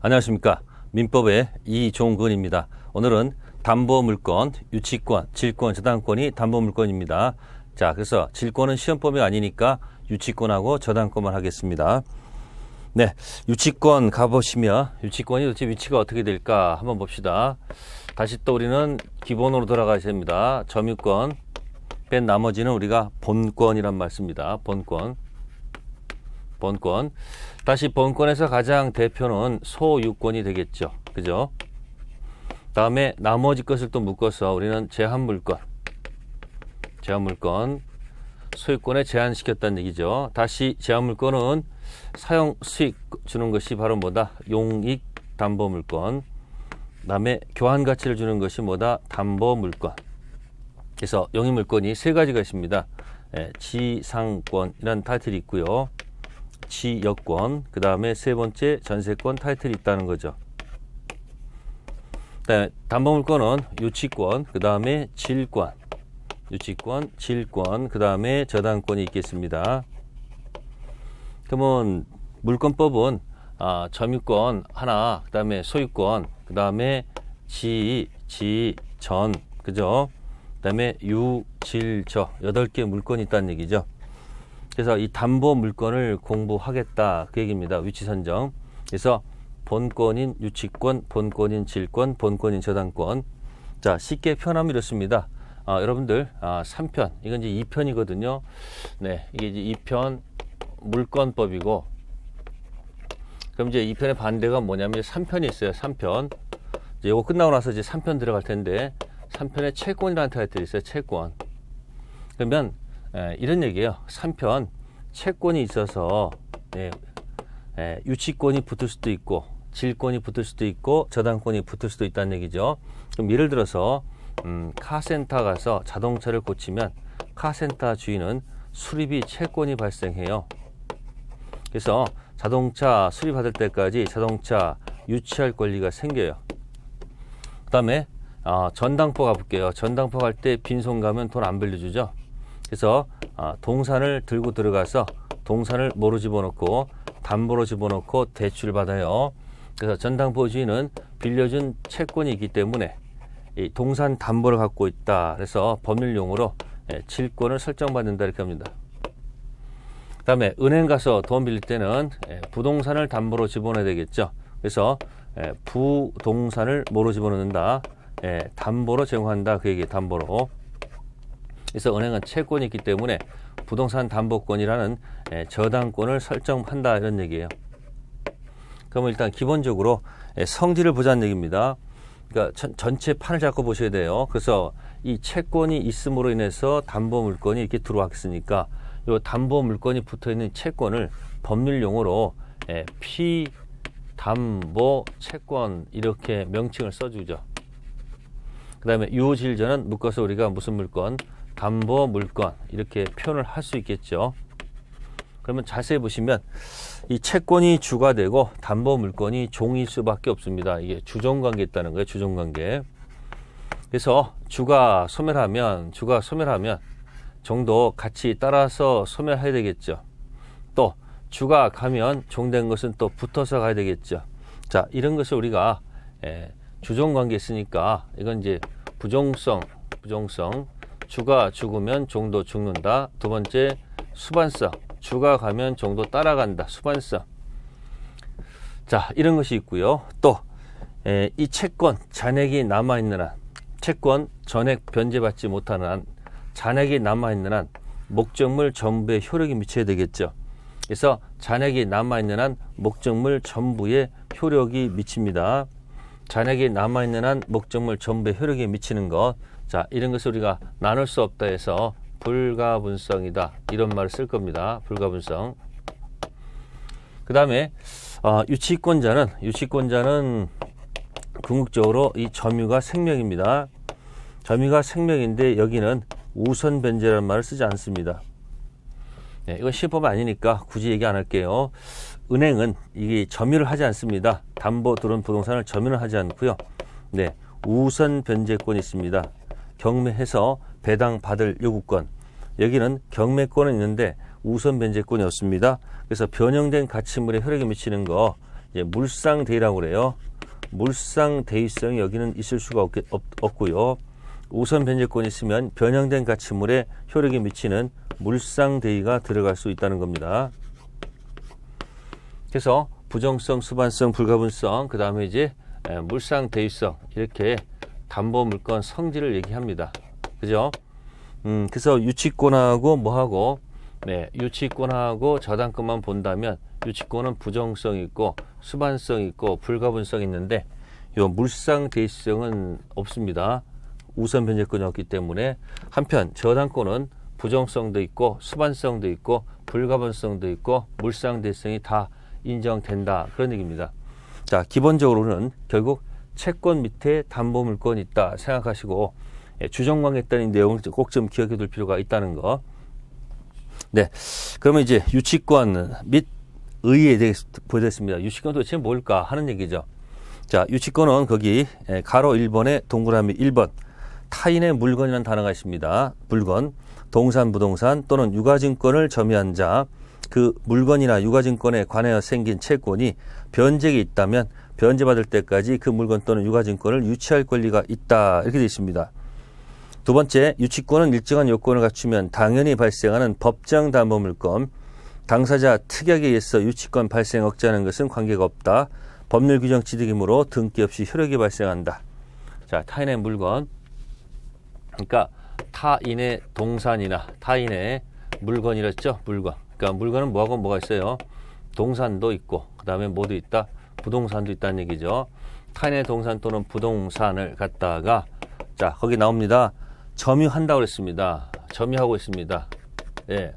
안녕하십니까. 민법의 이종근입니다. 오늘은 담보물건, 유치권, 질권, 저당권이 담보물건입니다. 자, 그래서 질권은 시험법이 아니니까 유치권하고 저당권만 하겠습니다. 네, 유치권 가보시면 유치권이 도대체 위치가 어떻게 될까 한번 봅시다. 다시 또 우리는 기본으로 돌아가야 됩니다. 점유권 뺀 나머지는 우리가 본권이란 말 씁니다. 본권. 다시 본권에서 가장 대표는 소유권이 되겠죠. 그죠? 다음에 나머지 것을 또 묶어서 우리는 제한물권, 소유권에 제한시켰다는 얘기죠. 다시 제한물권은 사용 수익 주는 것이 바로 뭐다? 용익 담보물권. 다음에 교환가치를 주는 것이 뭐다? 담보물권. 그래서 용익물권이 세 가지가 있습니다. 지상권이라는 타이틀이 있고요. 지역권, 그 다음에 세 번째 전세권 타이틀이 있다는 거죠. 네, 담보물권은 유치권, 그 다음에 질권, 질권, 그 다음에 저당권이 있겠습니다. 그러면 물권법은 점유권 하나, 그 다음에 소유권, 그 다음에 전, 그죠? 그 다음에 저 8개 물건이 있다는 얘기죠. 그래서 이 담보 물건을 공부하겠다 그 얘기입니다. 위치 선정. 그래서 본권인 유치권, 본권인 질권, 본권인 저당권. 자, 쉽게 표현하면 이렇습니다. 여러분들 3편, 이건 이제 2편이거든요. 네, 이게 이제 2편 물권법이고, 그럼 이제 2편의 반대가 뭐냐면 3편이 있어요. 3편. 이제 이거 끝나고 나서 이제 3편 들어갈 텐데 3편에 채권이라는 타이틀이 있어요. 채권. 그러면 이런 얘기예요. 3편 채권이 있어서 유치권이 붙을 수도 있고 질권이 붙을 수도 있고 저당권이 붙을 수도 있다는 얘기죠. 그럼 예를 들어서 카센터 가서 자동차를 고치면 카센터 주인은 수리비 채권이 발생해요. 그래서 자동차 수리받을 때까지 자동차 유치할 권리가 생겨요. 그 다음에 전당포 가볼게요. 전당포 갈 때 빈손 가면 돈 안 빌려주죠. 그래서 동산을 들고 들어가서 동산을 뭐로 집어넣고 담보로 집어넣고 대출을 받아요. 그래서 전당포 주인은 빌려준 채권이 있기 때문에 이 동산 담보를 갖고 있다. 그래서 법률용어로 질권을 설정받는다 이렇게 합니다. 그 다음에 은행 가서 돈 빌릴 때는 부동산을 담보로 집어넣어야 되겠죠. 그래서 부동산을 뭐로 집어넣는다? 담보로 제공한다. 그 얘기 담보로. 그래서 은행은 채권이 있기 때문에 부동산 담보권이라는 저당권을 설정한다 이런 얘기예요. 그러면 일단 기본적으로 성질을 보자는 얘기입니다. 그러니까 전체 판을 잡고 보셔야 돼요. 그래서 이 채권이 있음으로 인해서 담보 물건이 이렇게 들어왔으니까 이 담보 물건이 붙어있는 채권을 법률용어로 피담보 채권 이렇게 명칭을 써주죠. 그 다음에 유질전은 묶어서 우리가 무슨 물건? 담보 물건 이렇게 표현을 할 수 있겠죠. 그러면 자세히 보시면 이 채권이 주가 되고 담보 물건이 종일 수밖에 없습니다. 이게 주종관계 있다는 거예요. 주종관계. 그래서 주가 소멸하면 종도 같이 따라서 소멸해야 되겠죠. 또 주가 가면 종된 것은 또 붙어서 가야 되겠죠. 자, 이런 것을 우리가 주종관계 있으니까 이건 이제 부종성 주가 죽으면 종도 죽는다. 두 번째 수반성 주가 가면 종도 따라간다. 수반성. 자, 이런 것이 있고요. 또 이 채권 잔액이 남아있는 한, 채권 전액 변제받지 못하는 한, 잔액이 남아있는 한 목적물 전부에 효력이 미쳐야 되겠죠. 그래서 잔액이 남아있는 한 목적물 전부에 효력이 미칩니다. 잔액이 남아있는 한 목적물 전부에 효력이 미치는 것. 자, 이런 것을 우리가 나눌 수 없다 해서 불가분성이다. 이런 말을 쓸 겁니다. 불가분성. 그 다음에 유치권자는 궁극적으로 이 점유가 생명입니다. 점유가 생명인데 여기는 우선 변제라는 말을 쓰지 않습니다. 이건 시험법 아니니까 굳이 얘기 안 할게요. 은행은 이게 점유를 하지 않습니다. 담보 들어온 부동산을 점유를 하지 않고요. 네, 우선 변제권이 있습니다. 경매해서 배당받을 요구권. 여기는 경매권은 있는데 우선 변제권이 없습니다. 그래서 변형된 가치물에 효력이 미치는 거 이제 물상대위라고 그래요. 물상대위성이 여기는 있을 수가 없고요. 우선 변제권이 있으면 변형된 가치물에 효력이 미치는 물상대위가 들어갈 수 있다는 겁니다. 그래서 부정성, 수반성, 불가분성, 그 다음에 이제 물상대위성, 이렇게 담보물건 성질을 얘기합니다. 그죠? 그래서 유치권하고 뭐하고, 유치권하고 저당권만 본다면 유치권은 부정성 있고 수반성 있고 불가분성 있는데 요 물상대위성은 없습니다. 우선 변제권이 없기 때문에. 한편 저당권은 부정성도 있고 수반성도 있고 불가분성도 있고 물상대위성이 다 인정된다, 그런 얘기입니다. 자, 기본적으로는 결국 채권 밑에 담보물권이 있다 생각하시고 주정관계에 따른 내용을 꼭 좀 기억해 둘 필요가 있다는 거. 네, 그러면 이제 유치권 및 의의에 대해서 보여드렸습니다. 유치권 도대체 뭘까 하는 얘기죠. 자, 유치권은 거기 가로 1번에 동그라미 1번 타인의 물건이라는 단어가 있습니다. 물건, 동산, 부동산 또는 유가증권을 점유한 자, 그 물건이나 유가증권에 관하여 생긴 채권이 변제가 있다면 변제받을 때까지 그 물건 또는 유가증권을 유치할 권리가 있다, 이렇게 되어 있습니다. 두 번째, 유치권은 일정한 요건을 갖추면 당연히 발생하는 법정 담보물건, 당사자 특약에 의해서 유치권 발생 억제하는 것은 관계가 없다. 법률 규정 취득이므로 등기 없이 효력이 발생한다. 자, 타인의 물건, 그러니까 타인의 동산이나 타인의 물건이랬죠. 물건. 그러니까 물건은 뭐하고 뭐가 있어요? 동산도 있고 그 다음에 뭐도 있다? 부동산도 있다는 얘기죠. 타인의 동산 또는 부동산을 갖다가, 자, 거기 나옵니다. 점유한다고 그랬습니다. 점유하고 있습니다. 예.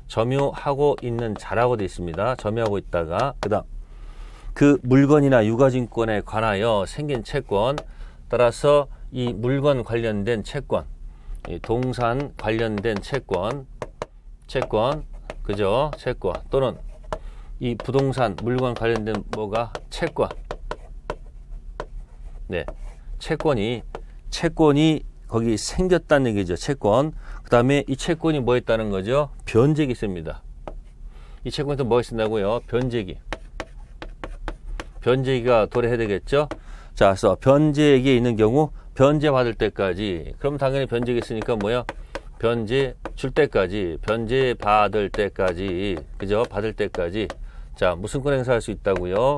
점유하고 있는 자라고 되어 있습니다. 점유하고 있다가, 그 다음 그 물건이나 유가증권에 관하여 생긴 채권, 따라서 이 물건 관련된 채권, 이 동산 관련된 채권, 그죠? 채권 또는 이 부동산 물건 관련된 뭐가 채권. 네, 채권이 거기 생겼다는 얘기죠. 채권. 그 다음에 이 채권이 뭐 했다는 거죠? 변제기 있습니다. 이 채권에 또 뭐가 있다고요? 변제기가 도래해야 되겠죠? 자, 그래서 변제기에 있는 경우 변제 받을 때까지, 그럼 당연히 변제기 있으니까 뭐야? 변제 줄 때까지, 변제 받을 때까지, 그죠? 받을 때까지. 자, 무슨 권 행사할 수 있다고요?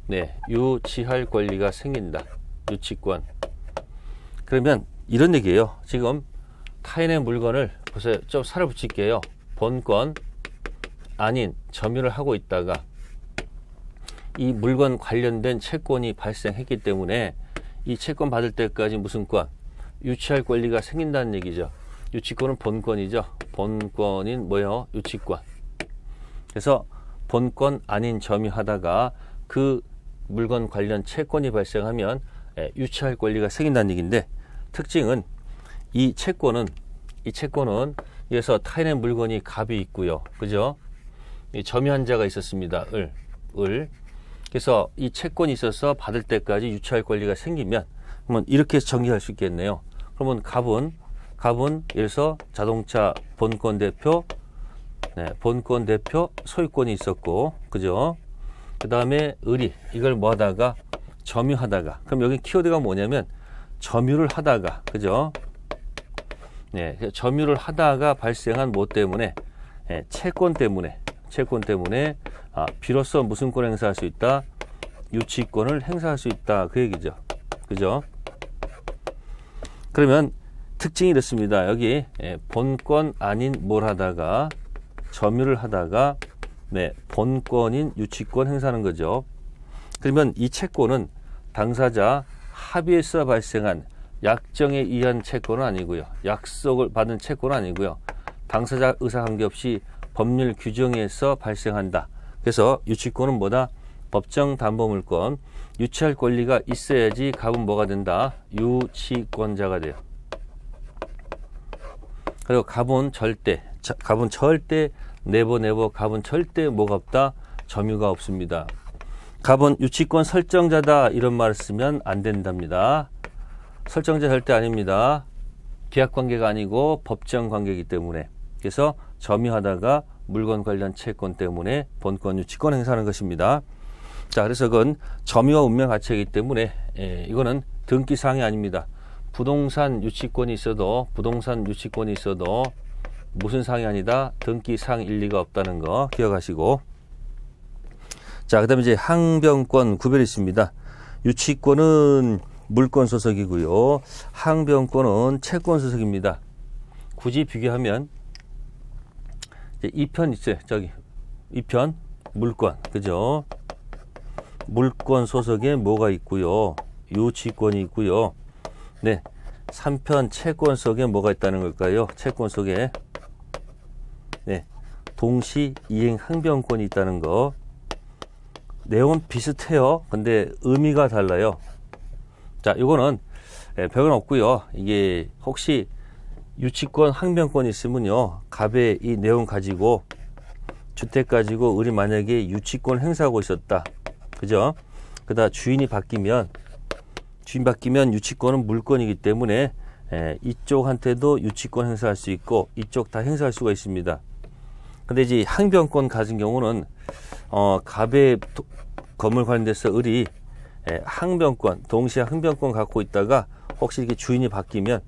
네, 유치할 권리가 생긴다. 유치권. 그러면 이런 얘기예요. 지금 타인의 물건을 보세요. 좀 살을 붙일게요. 본권 아닌 점유를 하고 있다가 이 물건 관련된 채권이 발생했기 때문에 이 채권 받을 때까지 무슨 권? 유치할 권리가 생긴다는 얘기죠. 유치권은 본권이죠. 본권인 뭐예요? 유치권. 그래서 본권 아닌 점유하다가 그 물건 관련 채권이 발생하면 유치할 권리가 생긴다는 얘기인데, 특징은 이 채권은 여기서 타인의 물건이 갑이 있고요. 그죠? 이 점유한 자가 있었습니다. 을. 그래서 이 채권이 있어서 받을 때까지 유치할 권리가 생기면, 그러면 이렇게 정리할 수 있겠네요. 그러면 갑은 예를 들어서 자동차 본권 대표, 본권 대표 소유권이 있었고, 그죠? 그 다음에 을이 이걸 뭐 하다가 점유하다가, 그럼 여기 키워드가 뭐냐면 점유를 하다가, 그죠? 네, 점유를 하다가 발생한 뭐 때문에? 채권 때문에 비로소 무슨 권 행사할 수 있다? 유치권을 행사할 수 있다, 그 얘기죠. 그죠? 그러면 특징이 이렇습니다. 여기 본권 아닌 뭘 하다가 점유를 하다가 본권인 유치권 행사하는 거죠. 그러면 이 채권은 당사자 합의에서 발생한 약정에 의한 채권은 아니고요. 약속을 받은 채권은 아니고요. 당사자 의사 관계없이 법률 규정에서 발생한다. 그래서 유치권은 뭐다? 법정 담보물권. 유치할 권리가 있어야지 갑은 뭐가 된다? 유치권자가 돼요. 그리고 갑은 절대 갑은 절대 뭐가 없다? 점유가 없습니다. 갑은 유치권 설정자다, 이런 말을 쓰면 안 된답니다. 설정자 절대 아닙니다. 계약관계가 아니고 법정관계이기 때문에. 그래서 점유하다가 물건 관련 채권 때문에 본권 유치권 행사하는 것입니다. 자, 그래서 그건 점유와 운명 가치이기 때문에 이거는 등기사항이 아닙니다. 부동산 유치권이 있어도 무슨 사항이 아니다? 등기사항 일리가 없다는 거 기억하시고. 자, 그 다음에 이제 항변권 구별이 있습니다. 유치권은 물권 소속이고요. 항변권은 채권 소속입니다. 굳이 비교하면 이제 2편 있어요. 저기 2편 물권, 그죠? 물권 소속에 뭐가 있고요? 유치권이 있고요. 네, 3편 채권 속에 뭐가 있다는 걸까요? 채권 속에 네, 동시 이행 항변권이 있다는 거. 내용은 비슷해요. 근데 의미가 달라요. 자, 이거는 별건 없고요. 이게 혹시 유치권, 항변권 있으면요, 갑의 이 내용 가지고 주택 가지고 우리 만약에 유치권 행사하고 있었다, 그죠? 그다 주인 바뀌면 유치권은 물권이기 때문에 이쪽한테도 유치권 행사할 수 있고 이쪽 다 행사할 수가 있습니다. 근데 이제 항변권 가진 경우는 갑의 건물 관련돼서 을이 항변권, 동시에 항변권 갖고 있다가 혹시 이렇게 주인이 바뀌면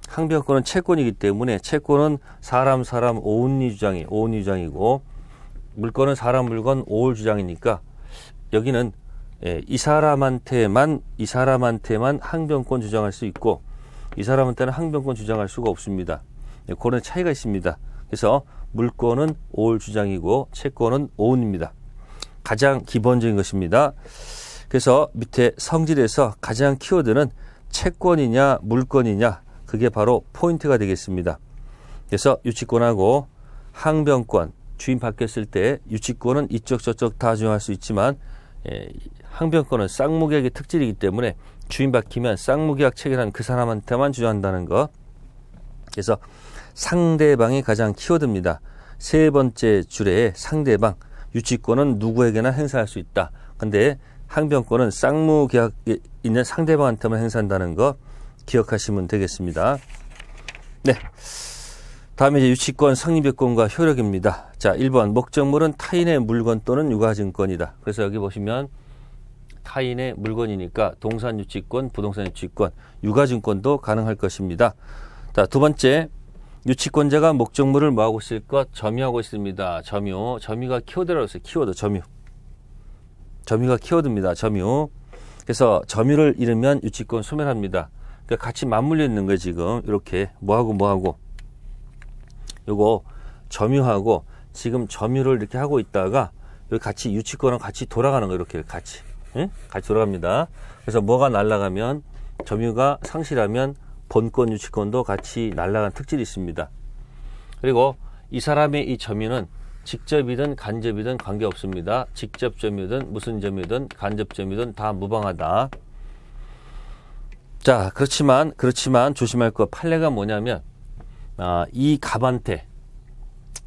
항변권은 채권이기 때문에 채권은 사람 오은리 주장이고 물건은 사람 물건 오을 주장이니까 여기는 이 사람한테만 항변권 주장할 수 있고 이 사람한테는 항변권 주장할 수가 없습니다. 그런 차이가 있습니다. 그래서 물권은 오을 주장이고 채권은 오은입니다. 가장 기본적인 것입니다. 그래서 밑에 성질에서 가장 키워드는 채권이냐 물권이냐, 그게 바로 포인트가 되겠습니다. 그래서 유치권하고 항변권, 주인 바뀌었을 때 유치권은 이쪽 저쪽 다 주장할 수 있지만 항변권은 쌍무계약의 특질이기 때문에 주인 바뀌면 쌍무계약 체결한 그 사람한테만 주장한다는 것. 그래서 상대방이 가장 키워드입니다. 세 번째 줄에 상대방, 유치권은 누구에게나 행사할 수 있다. 근데 항변권은 쌍무계약에 있는 상대방한테만 행사한다는 거 기억하시면 되겠습니다. 네. 다음에 이제 유치권 성립요건과 효력입니다. 자, 1번 목적물은 타인의 물건 또는 유가증권이다. 그래서 여기 보시면 타인의 물건이니까 동산 유치권, 부동산 유치권, 유가증권도 가능할 것입니다. 자, 두 번째, 유치권자가 목적물을 뭐하고 있을 것? 점유하고 있습니다. 점유가 키워드라고 했어요. 키워드, 점유가 키워드입니다. 점유. 그래서 점유를 잃으면 유치권 소멸합니다. 그러니까 같이 맞물려 있는 거예요. 지금 이렇게 뭐하고 요거 점유하고 지금 점유를 이렇게 하고 있다가 여기 같이 유치권은 같이 돌아가는 거예요. 이렇게 같이 돌아갑니다. 그래서 뭐가 날아가면 점유가 상실하면 본권 유치권도 같이 날아가는 특질이 있습니다. 그리고 이 사람의 이 점유는 직접이든 간접이든 관계없습니다. 직접 점유든 무슨 점유든 간접 점유든 다 무방하다. 자, 그렇지만 조심할 거 판례가 뭐냐면 이 갑한테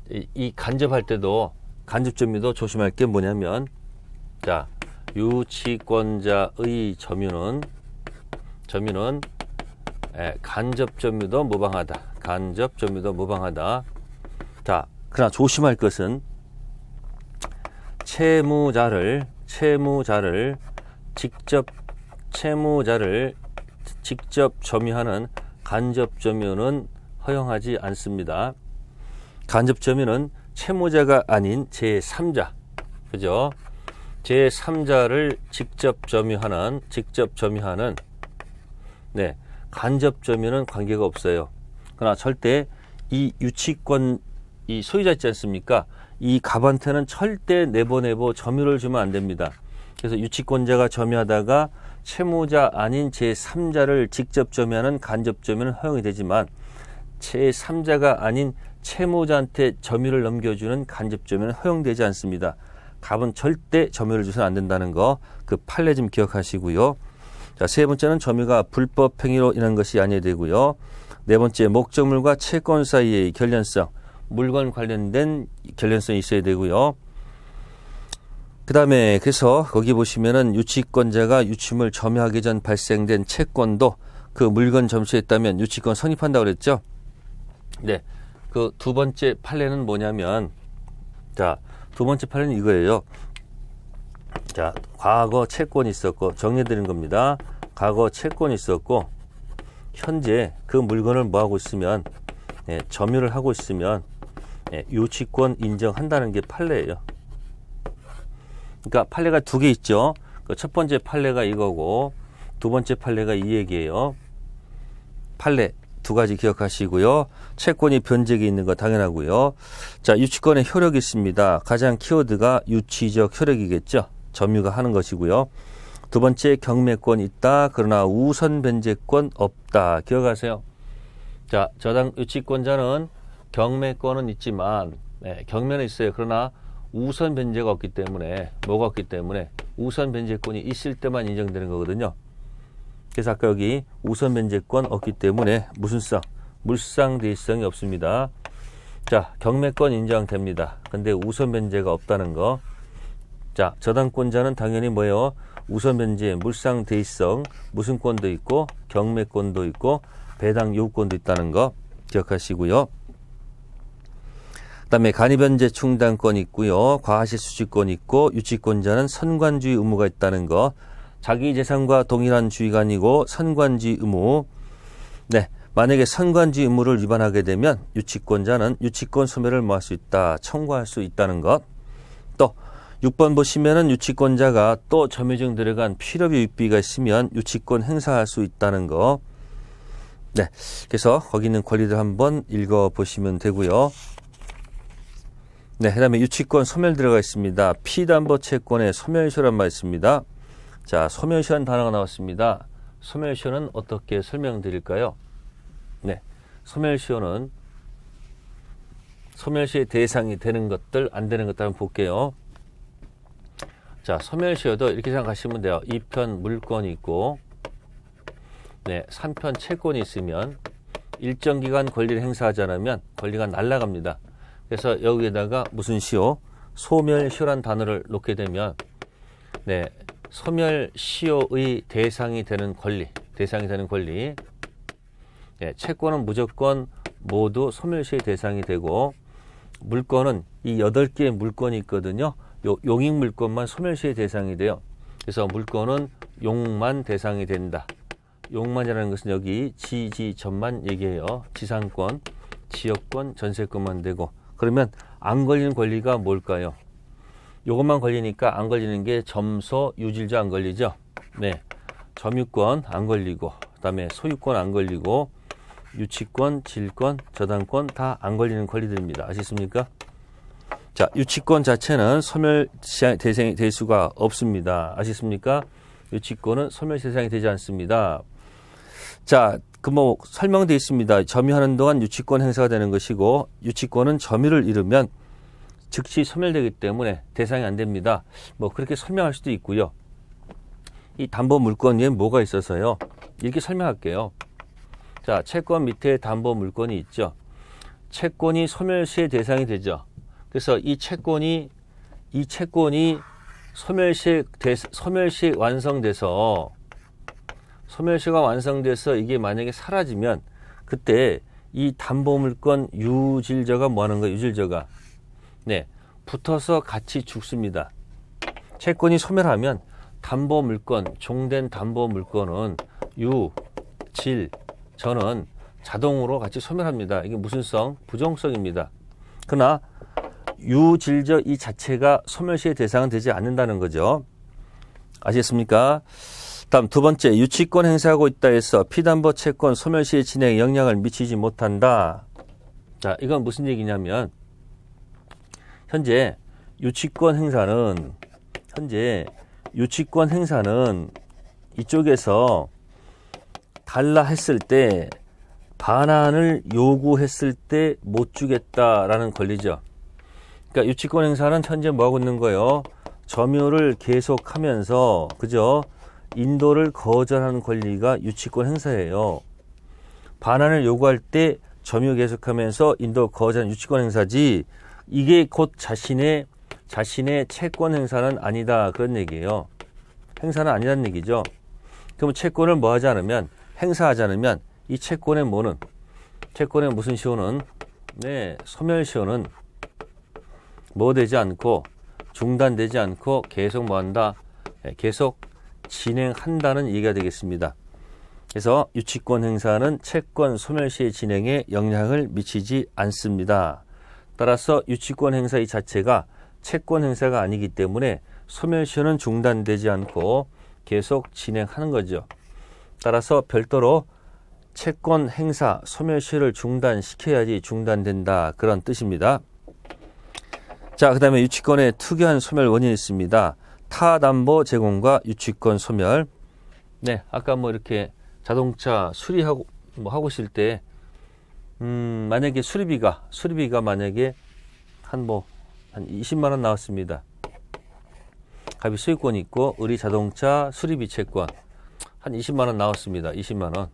이 간접할 때도 간접 점유도 조심할 게 뭐냐면, 자, 유치권자의 점유는 간접 점유도 무방하다. 자, 그러나 조심할 것은 채무자를 직접 점유하는 간접 점유는 허용하지 않습니다. 간접 점유는 채무자가 아닌 제3자, 그죠? 제3자를 직접 점유하는 네, 간접 점유는 관계가 없어요. 그러나 절대 이 유치권 이 소유자 있지 않습니까? 이 갑한테는 절대 내보 점유를 주면 안 됩니다. 그래서 유치권자가 점유하다가 채무자 아닌 제3자를 직접 점유하는 간접 점유는 허용이 되지만 제3자가 아닌 채무자한테 점유를 넘겨주는 간접 점유는 허용되지 않습니다. 갑은 절대 점유를 줘서는 안 된다는 거, 그 판례 좀 기억하시고요. 자, 세 번째는 점유가 불법 행위로 인한 것이 아니어야 되고요. 네 번째, 목적물과 채권 사이의 결련성, 물건 관련된 결련성이 있어야 되고요. 그 다음에 그래서 거기 보시면은 유치권자가 유치물 점유하기 전 발생된 채권도 그 물건 점수에 있다면 유치권 성립한다고 그랬죠. 네, 그 두 번째 판례는 뭐냐면, 자, 두 번째 판례는 이거예요. 자, 과거 채권이 있었고, 정리해드린 겁니다. 과거 채권이 있었고, 현재 그 물건을 뭐하고 있으면, 점유를 하고 있으면, 유치권 인정한다는 게 판례예요. 그러니까 판례가 두 개 있죠. 그 첫 번째 판례가 이거고, 두 번째 판례가 이 얘기예요. 판례 두 가지 기억하시고요. 채권이 변제기 있는 거 당연하고요. 자, 유치권의 효력이 있습니다. 가장 키워드가 유치적 효력이겠죠. 점유가 하는 것이고요. 두 번째, 경매권 있다. 그러나 우선 변제권 없다. 기억하세요. 자, 저당 유치권자는 경매권은 있지만, 경매는 있어요. 그러나 우선 변제가 없기 때문에, 뭐가 없기 때문에 우선 변제권이 있을 때만 인정되는 거거든요. 그래서 아까 여기 우선 변제권 없기 때문에 무슨 성? 물상대성이 없습니다. 자, 경매권 인정됩니다. 근데 우선 변제가 없다는 거. 자, 저당권자는 당연히 뭐예요? 우선 변제, 물상대성, 무슨 권도 있고, 경매권도 있고, 배당 요구권도 있다는 거 기억하시고요. 그 다음에 간이변제 충당권 있고요. 과시 수취권 있고, 유치권자는 선관주의 의무가 있다는 거. 자기 재산과 동일한 주의가 아니고 선관주의 의무. 네, 만약에 선관주의 의무를 위반하게 되면 유치권자는 유치권 소멸을 뭐 할 수 있다, 청구할 수 있다는 것. 또 6번 보시면은 유치권자가 또 점유 중 들어간 필요비 유익비가 있으면 유치권 행사할 수 있다는 거. 네, 그래서 거기 있는 권리들 한번 읽어보시면 되고요. 네, 그 다음에 유치권 소멸 들어가 있습니다. 피담보 채권의 소멸시효란 말 있습니다. 자, 소멸시효라는 단어가 나왔습니다. 소멸시효는 어떻게 설명드릴까요? 네, 소멸시효는 소멸시효의 대상이 되는 것들, 안 되는 것들 한번 볼게요. 자, 소멸시효도 이렇게 생각하시면 돼요. 2편 물권이 있고, 네, 3편 채권이 있으면 일정 기간 권리를 행사하지 않으면 권리가 날아갑니다. 그래서 여기에다가 무슨 시효? 소멸시효란 단어를 놓게 되면, 네, 소멸시효의 대상이 되는 권리, 네, 채권은 무조건 모두 소멸시효의 대상이 되고, 물권은 이 8개의 물권이 있거든요. 용익 물권만 소멸시효의 대상이 돼요. 그래서 물권은 용만 대상이 된다. 용만이라는 것은 여기 지지전만 얘기해요. 지상권, 지역권, 전세권만 되고. 그러면 안 걸리는 권리가 뭘까요? 요것만 걸리니까 안 걸리는 게 점소, 유질조 안 걸리죠. 네, 점유권 안 걸리고, 그 다음에 소유권 안 걸리고, 유치권, 질권, 저당권 다 안 걸리는 권리들입니다. 아시겠습니까? 자, 유치권 자체는 소멸 대상이 될 수가 없습니다. 아시겠습니까? 유치권은 소멸 대상이 되지 않습니다. 자, 그 뭐 설명되어 있습니다. 점유하는 동안 유치권 행사가 되는 것이고, 유치권은 점유를 이루면 즉시 소멸되기 때문에 대상이 안 됩니다. 뭐 그렇게 설명할 수도 있고요. 이 담보 물권 위에 뭐가 있어서요? 이렇게 설명할게요. 자, 채권 밑에 담보 물권이 있죠. 채권이 소멸시의 대상이 되죠. 그래서 이 채권이 소멸시 완성돼서 이게 만약에 사라지면 그때 이 담보 물권 유질저가 뭐 하는 거예요? 유질저가. 네, 붙어서 같이 죽습니다. 채권이 소멸하면 담보 물권, 종된 담보 물권은 유, 질, 저는 자동으로 같이 소멸합니다. 이게 무슨 성? 부정성입니다. 그러나 유질저 이 자체가 소멸시의 대상은 되지 않는다는 거죠. 아시겠습니까? 다음 두 번째, 유치권 행사하고 있다 해서 피담보 채권 소멸시의 진행에 영향을 미치지 못한다. 자, 이건 무슨 얘기냐면 현재 유치권 행사는 이쪽에서 달라 했을 때, 반환을 요구했을 때 못 주겠다라는 권리죠. 그러니까 유치권 행사는 현재 뭐 하고 있는 거예요? 점유를 계속하면서, 그죠? 인도를 거절하는 권리가 유치권 행사예요. 반환을 요구할 때 점유 계속하면서 인도 거절하는 유치권 행사지, 이게 곧 자신의 채권 행사는 아니다, 그런 얘기예요. 행사는 아니라는 얘기죠. 그럼 채권을 뭐 하지 않으면, 행사하지 않으면 이 채권의 무슨 시효는, 네, 소멸시효는 뭐 되지 않고, 중단되지 않고 계속 뭐 한다? 계속 진행한다는 얘기가 되겠습니다. 그래서 유치권 행사는 채권 소멸 시의 진행에 영향을 미치지 않습니다. 따라서 유치권 행사 이 자체가 채권 행사가 아니기 때문에 소멸시효는 중단되지 않고 계속 진행하는 거죠. 따라서 별도로 채권 행사 소멸시효를 중단시켜야지 중단된다, 그런 뜻입니다. 자, 그 다음에 유치권의 특이한 소멸 원인이 있습니다. 타담보 제공과 유치권 소멸. 네, 아까 뭐 이렇게 자동차 수리하고 뭐 하고 있을 때 만약에 수리비가 만약에 한 20만 원 나왔습니다. 갑이 소유권이 있고 의리 자동차 수리비 채권 한 20만 원 나왔습니다. 20만 원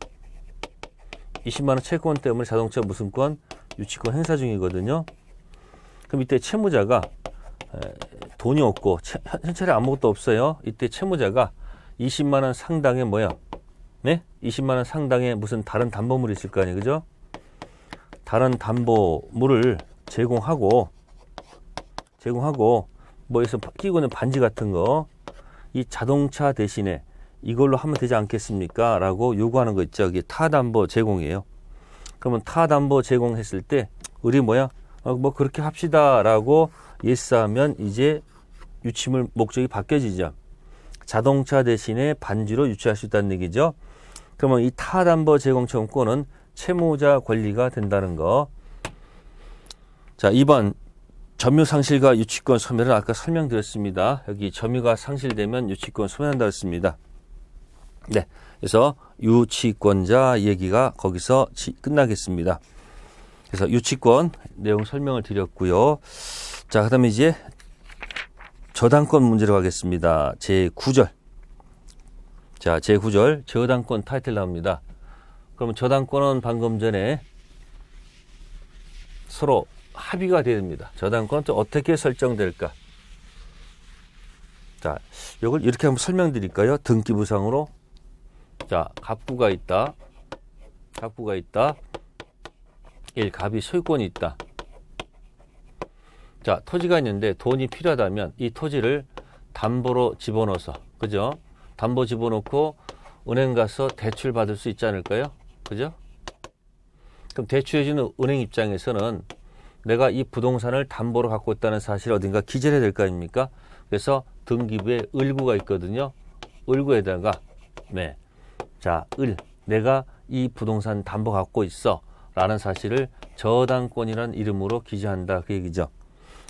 채권 때문에 자동차 무슨권 유치권 행사 중이거든요. 그럼 이때 채무자가 돈이 없고 현찰에 아무것도 없어요. 이때 채무자가 20만 원 상당의 네? 20만 원 상당의 무슨 다른 담보물이 있을 거 아니에요. 그죠? 다른 담보물을 제공하고 뭐에서 끼고 있는 반지 같은 거 이 자동차 대신에 이걸로 하면 되지 않겠습니까? 라고 요구하는 거 있죠. 이게 타담보 제공이에요. 그러면 타담보 제공했을 때 우리 뭐 그렇게 합시다 라고 예스하면 이제 유치물 목적이 바뀌어지죠. 자동차 대신에 반지로 유치할 수 있다는 얘기죠. 그러면 이 타담보 제공 채권은 채무자 권리가 된다는 거. 자, 2번 점유 상실과 유치권 소멸은 아까 설명드렸습니다. 여기 점유가 상실되면 유치권 소멸한다고 했습니다. 네, 그래서 유치권자 얘기가 거기서 끝나겠습니다. 그래서 유치권 내용 설명을 드렸고요. 자, 그 다음에 이제 저당권 문제로 가겠습니다. 제9절. 자, 제9절 저당권 타이틀 나옵니다. 그러면 저당권은 방금 전에 서로 합의가 돼야 됩니다. 저당권은 또 어떻게 설정될까? 자, 이걸 이렇게 한번 설명드릴까요? 등기부상으로. 자, 갑구가 있다. 1. 갑이 소유권이 있다. 자, 토지가 있는데 돈이 필요하다면 이 토지를 담보로 집어넣어서, 그죠? 담보 집어넣고 은행 가서 대출 받을 수 있지 않을까요? 그죠? 그럼 대출해주는 은행 입장에서는 내가 이 부동산을 담보로 갖고 있다는 사실을 어딘가 기재를 해야 될 거 아닙니까? 그래서 등기부에 을구가 있거든요. 을구에다가 내가 이 부동산 담보 갖고 있어 라는 사실을 저당권이라는 이름으로 기재한다, 그 얘기죠.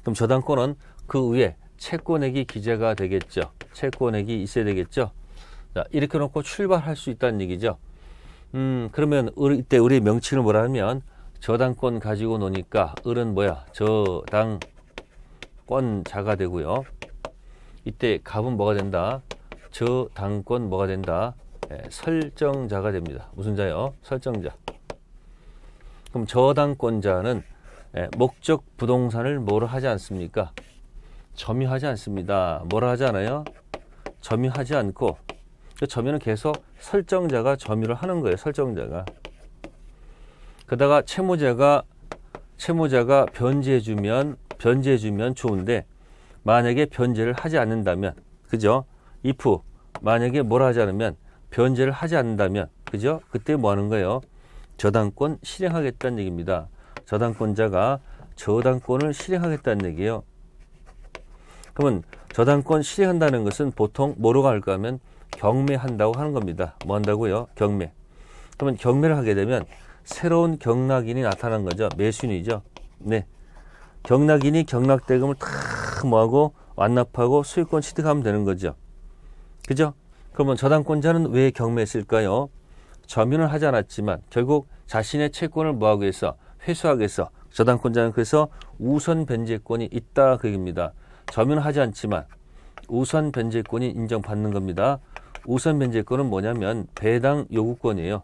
그럼 저당권은 그 위에 채권액이 기재가 되겠죠. 채권액이 있어야 되겠죠. 자, 이렇게 놓고 출발할 수 있다는 얘기죠. 그러면 이때 우리의 명칭을 뭐라 하면 저당권 가지고 노니까 을은 저당권자가 되고요. 이때 갑은 뭐가 된다? 저당권 뭐가 된다? 설정자가 됩니다. 무슨 자요? 설정자. 그럼 저당권자는 목적 부동산을 뭐로 하지 않습니까? 점유하지 않습니다. 뭐라 하지 않아요? 점유하지 않고, 점유는 계속 설정자가 점유를 하는 거예요. 설정자가. 그러다가 채무자가 변제해주면 좋은데, 만약에 변제를 하지 않는다면, 그죠? if 만약에 뭐라 하지 않으면 변제를 하지 않는다면, 그죠? 그때 뭐 하는 거예요? 저당권 실행하겠다는 얘기입니다. 저당권자가 저당권을 실행하겠다는 얘기예요. 그러면 저당권 실행한다는 것은 보통 뭐로 갈까 하면 경매한다고 하는 겁니다. 뭐 한다고요? 경매. 그러면 경매를 하게 되면 새로운 경락인이 나타난 거죠. 매수인이죠. 네. 경락인이 경락대금을 다 뭐하고 완납하고 소유권 취득하면 되는 거죠. 그죠? 그러면 저당권자는 왜 경매했을까요? 점유는 하지 않았지만 결국 자신의 채권을 뭐하기 위해서 회수하기 위해서 저당권자는 그래서 우선 변제권이 있다, 그 얘기입니다. 점유는 하지 않지만 우선 변제권이 인정받는 겁니다. 우선 변제권은 뭐냐면 배당 요구권이에요.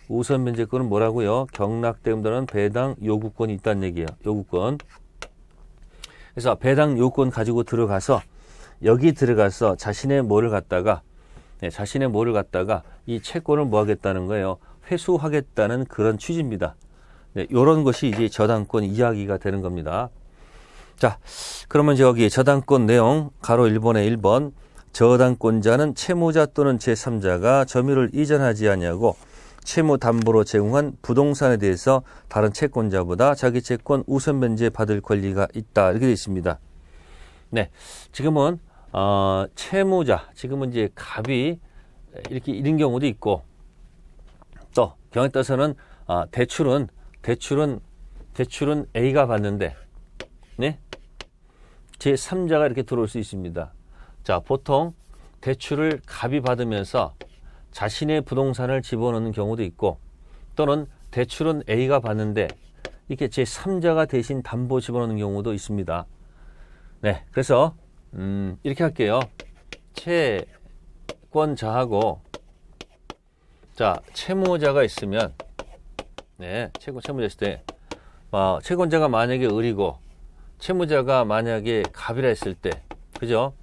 우선 변제권은 뭐라고요? 경락대금 또는 배당 요구권이 있다는 얘기예요. 요구권. 그래서 배당 요구권 가지고 들어가서 여기 들어가서 자신의 뭐를 갖다가 이 채권을 뭐 하겠다는 거예요? 회수하겠다는 그런 취지입니다. 네, 이런 것이 이제 저당권 이야기가 되는 겁니다. 자, 그러면 여기 저당권 내용 가로 1번에 1번 저당권자는 채무자 또는 제3자가 점유를 이전하지 아니하고 채무 담보로 제공한 부동산에 대해서 다른 채권자보다 자기 채권 우선 변제 받을 권리가 있다. 이렇게 되어 있습니다. 네, 지금은 채무자, 지금은 이제 갑이 이렇게 이런 경우도 있고, 또 경우에 따라서는 대출은 A가 받는데, 네, 제3자가 이렇게 들어올 수 있습니다. 자, 보통 대출을 갑이 받으면서 자신의 부동산을 집어넣는 경우도 있고, 또는 대출은 A가 받는데 이렇게 제3자가 대신 담보 집어넣는 경우도 있습니다. 네, 그래서 이렇게 할게요. 채권자하고 자, 채무자가 있으면, 네, 채무자 있을 때 채권자가 만약에 을이고 채무자가 만약에 갑이라 했을 때, 그죠?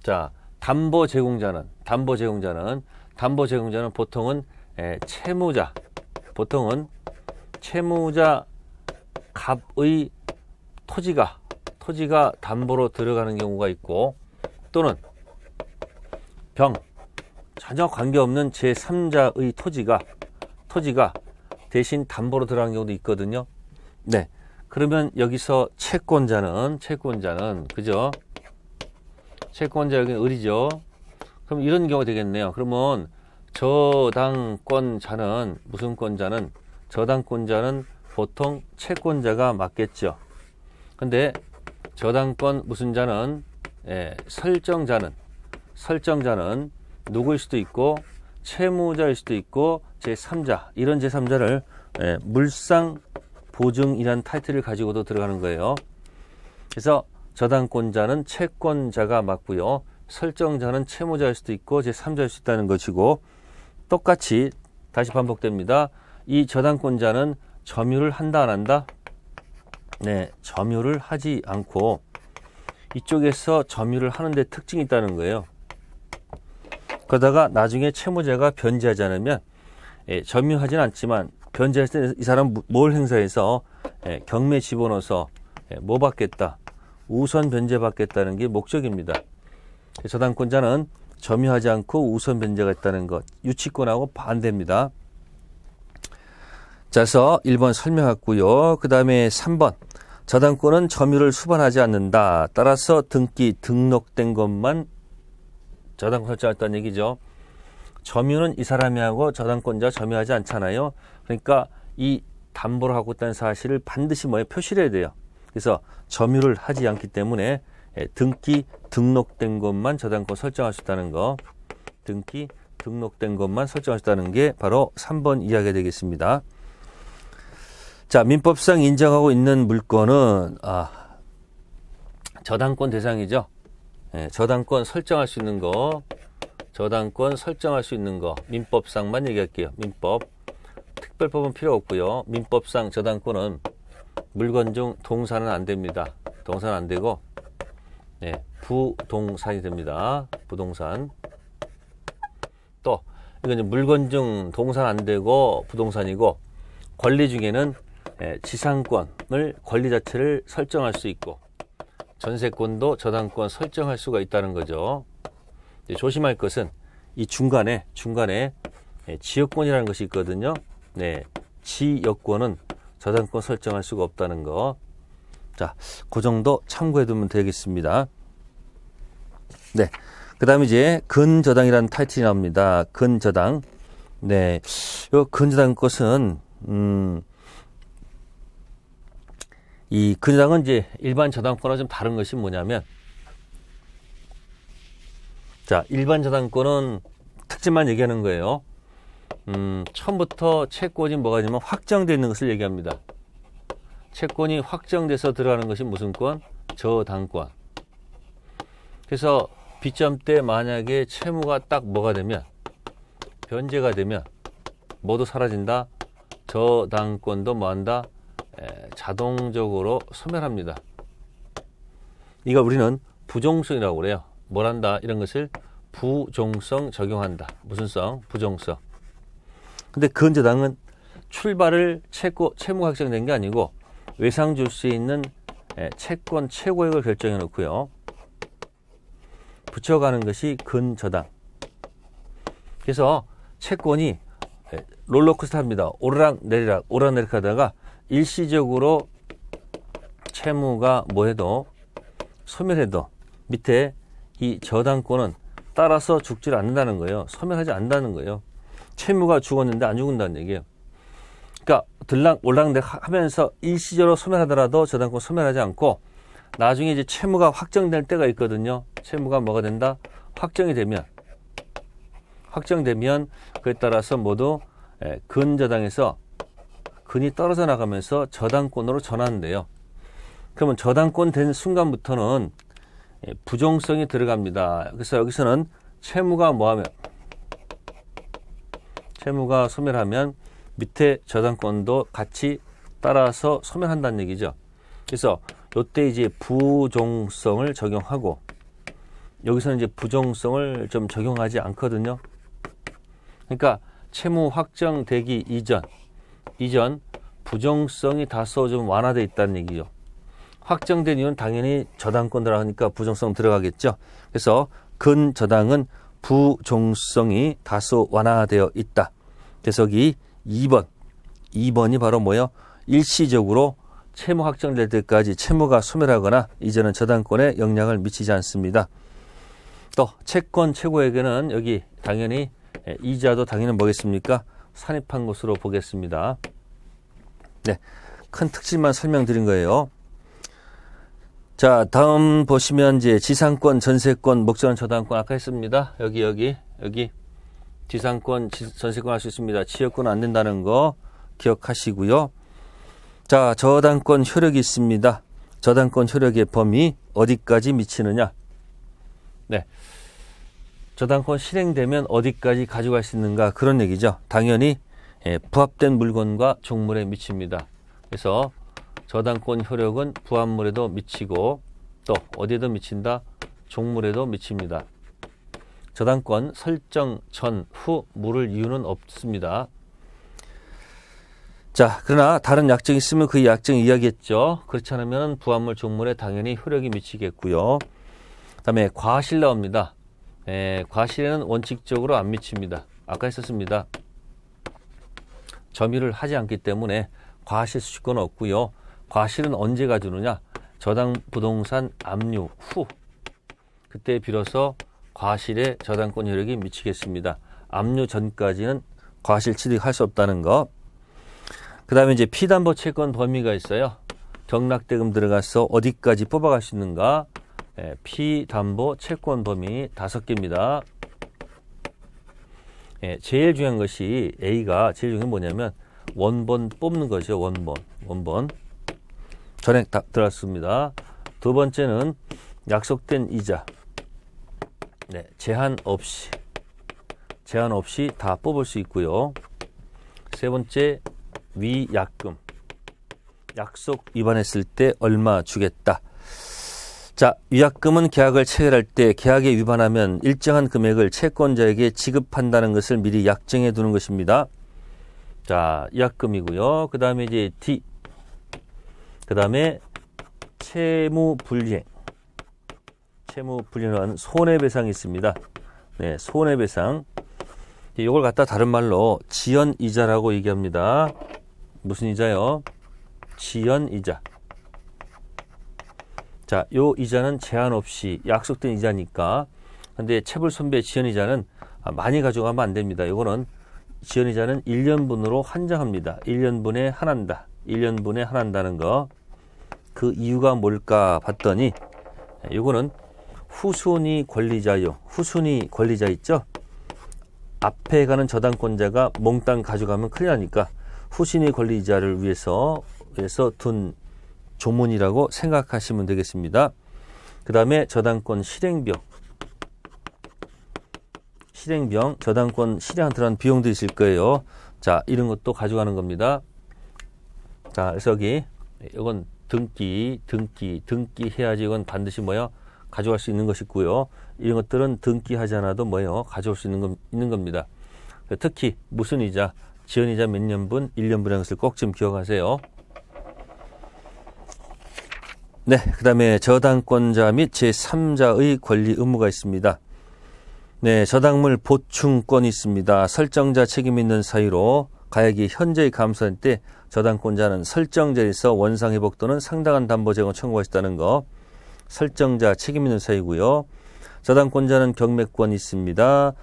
자, 담보 제공자는 보통은 채무자 갑의 토지가 담보로 들어가는 경우가 있고, 또는 전혀 관계없는 제3자의 토지가 대신 담보로 들어가는 경우도 있거든요. 네, 그러면 여기서 채권자는 그죠? 채권자 여기는 을이죠. 그럼 이런 경우가 되겠네요. 그러면 저당권자는 보통 채권자가 맞겠죠. 근데 저당권 무슨 자는 설정자는 누구일 수도 있고 채무자일 수도 있고 제3자, 이런 제3자를 물상 보증이라는 타이틀을 가지고도 들어가는 거예요. 그래서 저당권자는 채권자가 맞고요. 설정자는 채무자일 수도 있고 제3자일 수 있다는 것이고, 똑같이 다시 반복됩니다. 이 저당권자는 점유를 한다 안 한다? 네, 점유를 하지 않고 이쪽에서 점유를 하는데 특징이 있다는 거예요. 그러다가 나중에 채무자가 변제하지 않으면 점유하지는 않지만 변제할 때 이 사람 뭘 행사해서 경매 집어넣어서 뭐 받겠다? 우선 변제 받겠다는 게 목적입니다. 저당권자는 점유하지 않고 우선 변제가 있다는 것, 유치권하고 반대입니다. 자, 그래서 1번 설명했고요. 그 다음에 3번. 저당권은 점유를 수반하지 않는다. 따라서 등록된 것만 저당권 설정했다는 얘기죠. 점유는 이 사람이 하고 저당권자 점유하지 않잖아요. 그러니까 이 담보를 하고 있다는 사실을 반드시 표시를 해야 돼요. 그래서 점유를 하지 않기 때문에 등록된 것만 저당권 설정할 수 있다는 거, 등록된 것만 설정할 수 있다는 게 바로 3번 이야기가 되겠습니다. 자, 민법상 인정하고 있는 물건은 저당권 대상이죠. 저당권 설정할 수 있는 거, 민법상만 얘기할게요. 민법. 특별법은 필요 없고요. 민법상 저당권은 물건 중 동사는 안 됩니다. 동사는 안 되고, 부동산이 됩니다. 부동산. 또, 이건 물건 중 동사는 안 되고 부동산이고, 권리 중에는 지상권을 권리 자체를 설정할 수 있고, 전세권도 저당권 설정할 수가 있다는 거죠. 조심할 것은 이 중간에 지역권이라는 것이 있거든요. 네, 지역권은 저당권 설정할 수가 없다는 거. 자, 그 정도 참고해 두면 되겠습니다. 네, 그 다음에 이제 근저당이라는 타이틀이 나옵니다. 근저당. 네, 요 근저당 것은 이 근저당은 이제 일반 저당권과 좀 다른 것이 뭐냐면, 자, 일반 저당권은 특징만 얘기하는 거예요. 처음부터 채권이 뭐가 되냐면 확정되어 있는 것을 얘기합니다. 채권이 확정돼서 들어가는 것이 무슨 권? 저당권. 그래서 빗점 때 만약에 채무가 딱 뭐가 되면, 변제가 되면 모두 사라진다. 저당권도 뭐한다? 자동적으로 소멸합니다. 이걸 우리는 부종성이라고 그래요. 뭘 한다? 이런 것을 부종성 적용한다. 무슨 성? 부종성. 근데 근저당은 출발을 채무가 확정된 게 아니고 외상 줄수에 있는 채권 최고액을 결정해 놓고요. 붙여가는 것이 근저당. 그래서 채권이 롤러코스터 합니다. 오르락내리락 하다가 일시적으로 채무가 뭐해도 소멸해도 밑에 이 저당권은 따라서 죽지를 않는다는 거예요. 소멸하지 않는다는 거예요. 채무가 죽었는데 안 죽는다는 얘기예요. 그러니까 올락내리락 하면서 일시적으로 소멸하더라도 저당권 소멸하지 않고 나중에 이제 채무가 확정될 때가 있거든요. 채무가 뭐가 된다? 확정이 되면 그에 따라서 모두 근저당에서 근이 떨어져 나가면서 저당권으로 전환돼요. 그러면 저당권 된 순간부터는 부종성이 들어갑니다. 그래서 여기서는 채무가 소멸하면 밑에 저당권도 같이 따라서 소멸한다는 얘기죠. 그래서 이때 이제 부종성을 적용하고 여기서는 이제 부종성을 좀 적용하지 않거든요. 그러니까 채무 확정되기 이전 부종성이 다소 좀 완화되어 있다는 얘기죠. 확정된 이유는 당연히 저당권 들어가니까 부종성 들어가겠죠. 그래서 근저당은 부종성이 다소 완화되어 있다. 그래서 여기 2번이 바로 뭐예요? 일시적으로 채무 확정될 때까지 채무가 소멸하거나 이제는 저당권에 영향을 미치지 않습니다. 또 채권 최고액에는 여기 당연히 이자도 당연히 뭐겠습니까? 산입한 것으로 보겠습니다. 네, 큰 특징만 설명드린 거예요. 자, 다음 보시면 이제 지상권, 전세권, 목전원 저당권 아까 했습니다. 여기 지상권, 전세권 할 수 있습니다. 취역권 안 된다는 거 기억하시고요. 자, 저당권 효력이 있습니다. 저당권 효력의 범위 어디까지 미치느냐? 네, 저당권 실행되면 어디까지 가져갈 수 있는가 그런 얘기죠. 당연히 부합된 물건과 종물에 미칩니다. 그래서 저당권 효력은 부합물에도 미치고 또 어디에도 미친다? 종물에도 미칩니다. 저당권 설정 전, 후 물을 이유는 없습니다. 자, 그러나 다른 약정이 있으면 그 약정 이야기했죠. 그렇지 않으면 부합물, 종물에 당연히 효력이 미치겠고요. 그 다음에 과실 나옵니다. 과실에는 원칙적으로 안 미칩니다. 아까 했었습니다. 점유를 하지 않기 때문에 과실 수취권 없고요. 과실은 언제 가주느냐? 저당 부동산 압류 후 그때 비로소 과실에 저당권 효력이 미치겠습니다. 압류 전까지는 과실 취득할 수 없다는 거. 그 다음에 이제 피담보 채권 범위가 있어요. 경락대금 들어가서 어디까지 뽑아갈 수 있는가? 피담보 채권 범위 5개입니다. 제일 중요한 것이 A가 제일 중요한 게 뭐냐면 원본 뽑는 것이죠. 원본. 전액 다 들어갔습니다. 두 번째는 약속된 이자. 네, 제한 없이 다 뽑을 수 있고요. 세 번째 위약금. 약속 위반했을 때 얼마 주겠다. 자, 위약금은 계약을 체결할 때 계약에 위반하면 일정한 금액을 채권자에게 지급한다는 것을 미리 약정해 두는 것입니다. 자, 위약금이고요. 그 다음에 이제 D. 그 다음에 채무불이행. 채무불이행은 손해배상이 있습니다. 네, 손해배상. 이걸 갖다 다른 말로 지연이자라고 얘기합니다. 무슨 이자요? 지연이자. 자, 요 이자는 제한 없이 약속된 이자니까. 근데 체불손배 지연이자는 많이 가져가면 안 됩니다. 이거는 지연이자는 1년분으로 한정합니다. 1년분에 한한다. 1년분에 한한다는 거. 그 이유가 뭘까 봤더니 이거는 후순위 권리자요. 후순위 권리자 있죠? 앞에 가는 저당권자가 몽땅 가져가면 큰일 나니까 후순위 권리자를 위해서 둔 조문이라고 생각하시면 되겠습니다. 그 다음에 저당권 실행병, 저당권 실행한 들어간 비용도 있을 거예요. 자, 이런 것도 가져가는 겁니다. 자, 그래서 여기 이건 등기 해야지 이건 반드시 뭐예요? 가져갈 수 있는 것이고요. 이런 것들은 등기하지 않아도 뭐예요? 가져올 수 있는 겁니다. 특히 무슨 이자, 지연이자 몇 년분, 1년분이라는 것을 꼭 좀 기억하세요. 네, 그 다음에 저당권자 및 제3자의 권리 의무가 있습니다. 네, 저당물 보충권이 있습니다. 설정자 책임 있는 사유로 가액이 현재의 감소할 때 저당권자는 설정자에서 원상회복 또는 상당한 담보 제공 청구할 수 있다는 거, 설정자 책임 있는 사유고요. 저당권자는 경매권이 있습니다.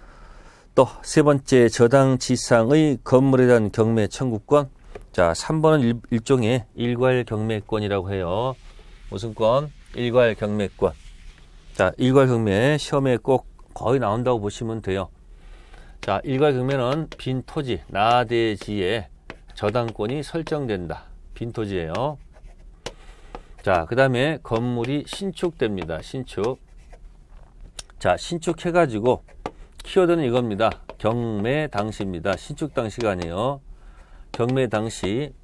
또 세 번째, 저당지상의 건물에 대한 경매 청구권. 자, 3번은 일종의 일괄 경매권이라고 해요. 무슨 권? 일괄 경매권. 자, 일괄 경매 시험에 꼭 거의 나온다고 보시면 돼요. 자, 일괄 경매는 빈 토지, 나대지에 저당권이 설정된다. 빈 토지예요. 자, 그 다음에 건물이 신축됩니다. 신축. 자, 신축해가지고 키워드는 이겁니다. 경매 당시입니다. 신축 당시가 아니에요. 경매 당시,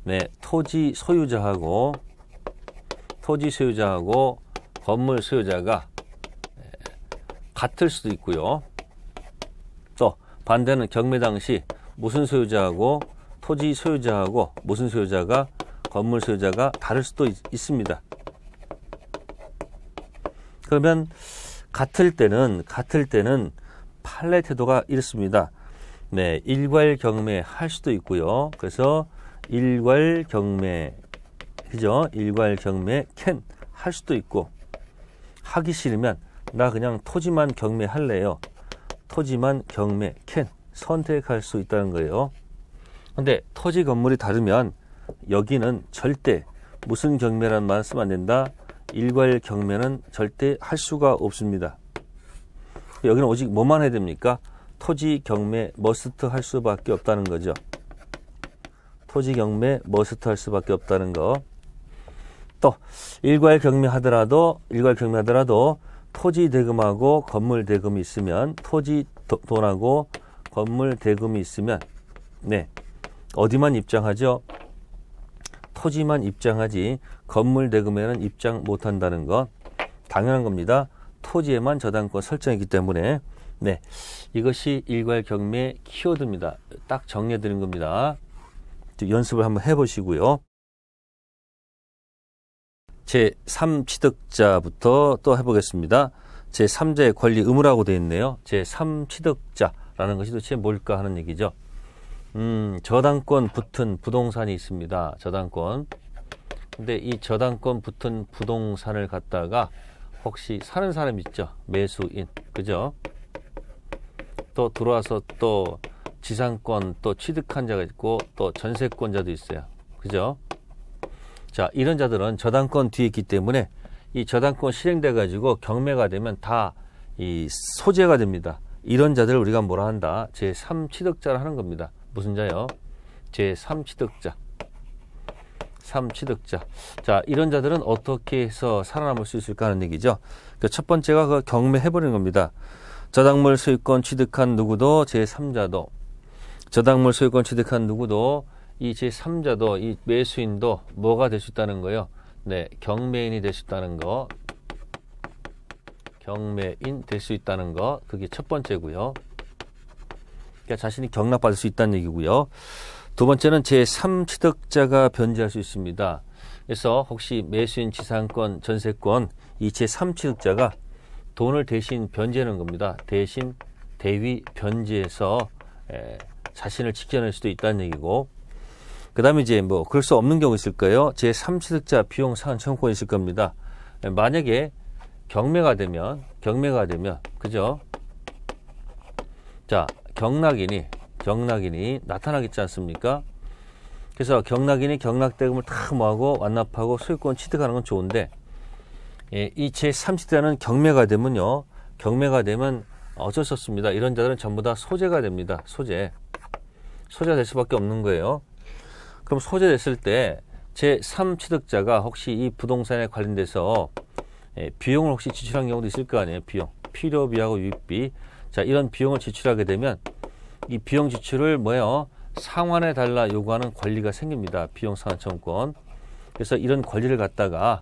네, 토지 소유자하고 건물 소유자가 같을 수도 있고요. 또 반대는 경매 당시 무슨 소유자하고 토지 소유자하고 무슨 소유자가 건물 소유자가 다를 수도 있습니다. 그러면 같을 때는 판례 태도가 이렇습니다. 네, 일괄 경매 할 수도 있고요. 그래서 일괄 경매, 그죠? 일괄 경매 캔 할 수도 있고, 하기 싫으면 나 그냥 토지만 경매 할래요. 토지만 경매 캔 선택할 수 있다는 거예요. 근데 토지 건물이 다르면 여기는 절대 무슨 경매라는 말 쓰면 안 된다. 일괄 경매는 절대 할 수가 없습니다. 여기는 오직 뭐만 해야 됩니까? 토지 경매 머스트 할 수밖에 없다는 거죠. 토지 경매 머스트 할 수밖에 없다는 거. 또 일괄 경매하더라도 토지 대금하고 건물 대금이 있으면, 토지 돈하고 건물 대금이 있으면, 네, 어디만 입장하죠? 토지만 입장하지 건물 대금에는 입장 못한다는 거 당연한 겁니다. 토지에만 저당권 설정이기 때문에. 네, 이것이 일괄 경매 키워드입니다. 딱 정리해 드린 겁니다. 연습을 한번 해보시고요. 제3취득자부터 또 해보겠습니다. 제3자의 권리 의무라고 되어 있네요. 제3취득자라는 것이 도대체 뭘까 하는 얘기죠. 저당권 붙은 부동산이 있습니다. 저당권. 근데 이 저당권 붙은 부동산을 갖다가 혹시 사는 사람 있죠? 매수인. 그죠? 또 들어와서 또 지상권 또 취득한 자가 있고 또 전세권자도 있어요. 그죠? 자, 이런 자들은 저당권 뒤에 있기 때문에 이 저당권 실행돼 가지고 경매가 되면 다 이 소재가 됩니다. 이런 자들을 우리가 뭐라 한다? 제3취득자를 하는 겁니다. 무슨 자요? 제3취득자. 3취득자. 자, 이런 자들은 어떻게 해서 살아남을 수 있을까 하는 얘기죠. 첫 번째가 그 경매해버리는 겁니다. 저당물 소유권 취득한 누구도 제3자도, 저당물 소유권 취득한 누구도 이 제3자도, 이 매수인도 뭐가 될 수 있다는 거예요? 네, 경매인이 될 수 있다는 거. 경매인 될 수 있다는 거. 그게 첫 번째고요. 그러니까 자신이 경락받을 수 있다는 얘기고요. 두 번째는 제3취득자가 변제할 수 있습니다. 그래서 혹시 매수인, 지상권, 전세권 이 제3취득자가 돈을 대신 변제하는 겁니다. 대신 대위 변제해서 자신을 지켜낼 수도 있다는 얘기고, 그 다음에 이제 뭐 그럴 수 없는 경우 있을 거예요. 제3취득자 비용 상환 청구권이 있을 겁니다. 만약에 경매가 되면 그죠? 자, 경락인이 나타나겠지 않습니까? 그래서 경락인이 경락대금을 다 모아고 완납하고 소유권 취득하는 건 좋은데, 이 제3취득자는 경매가 되면 어쩔 수 없습니다. 이런 자들은 전부 다 소재가 됩니다. 소재가 될 수밖에 없는 거예요. 그럼 소재 됐을 때 제3취득자가 혹시 이 부동산에 관련돼서 비용을 혹시 지출한 경우도 있을 거 아니에요. 비용, 필요비하고 유익비. 자, 이런 비용을 지출하게 되면 이 비용 지출을 상환해 달라 요구하는 권리가 생깁니다. 비용 상환 청구권. 그래서 이런 권리를 갖다가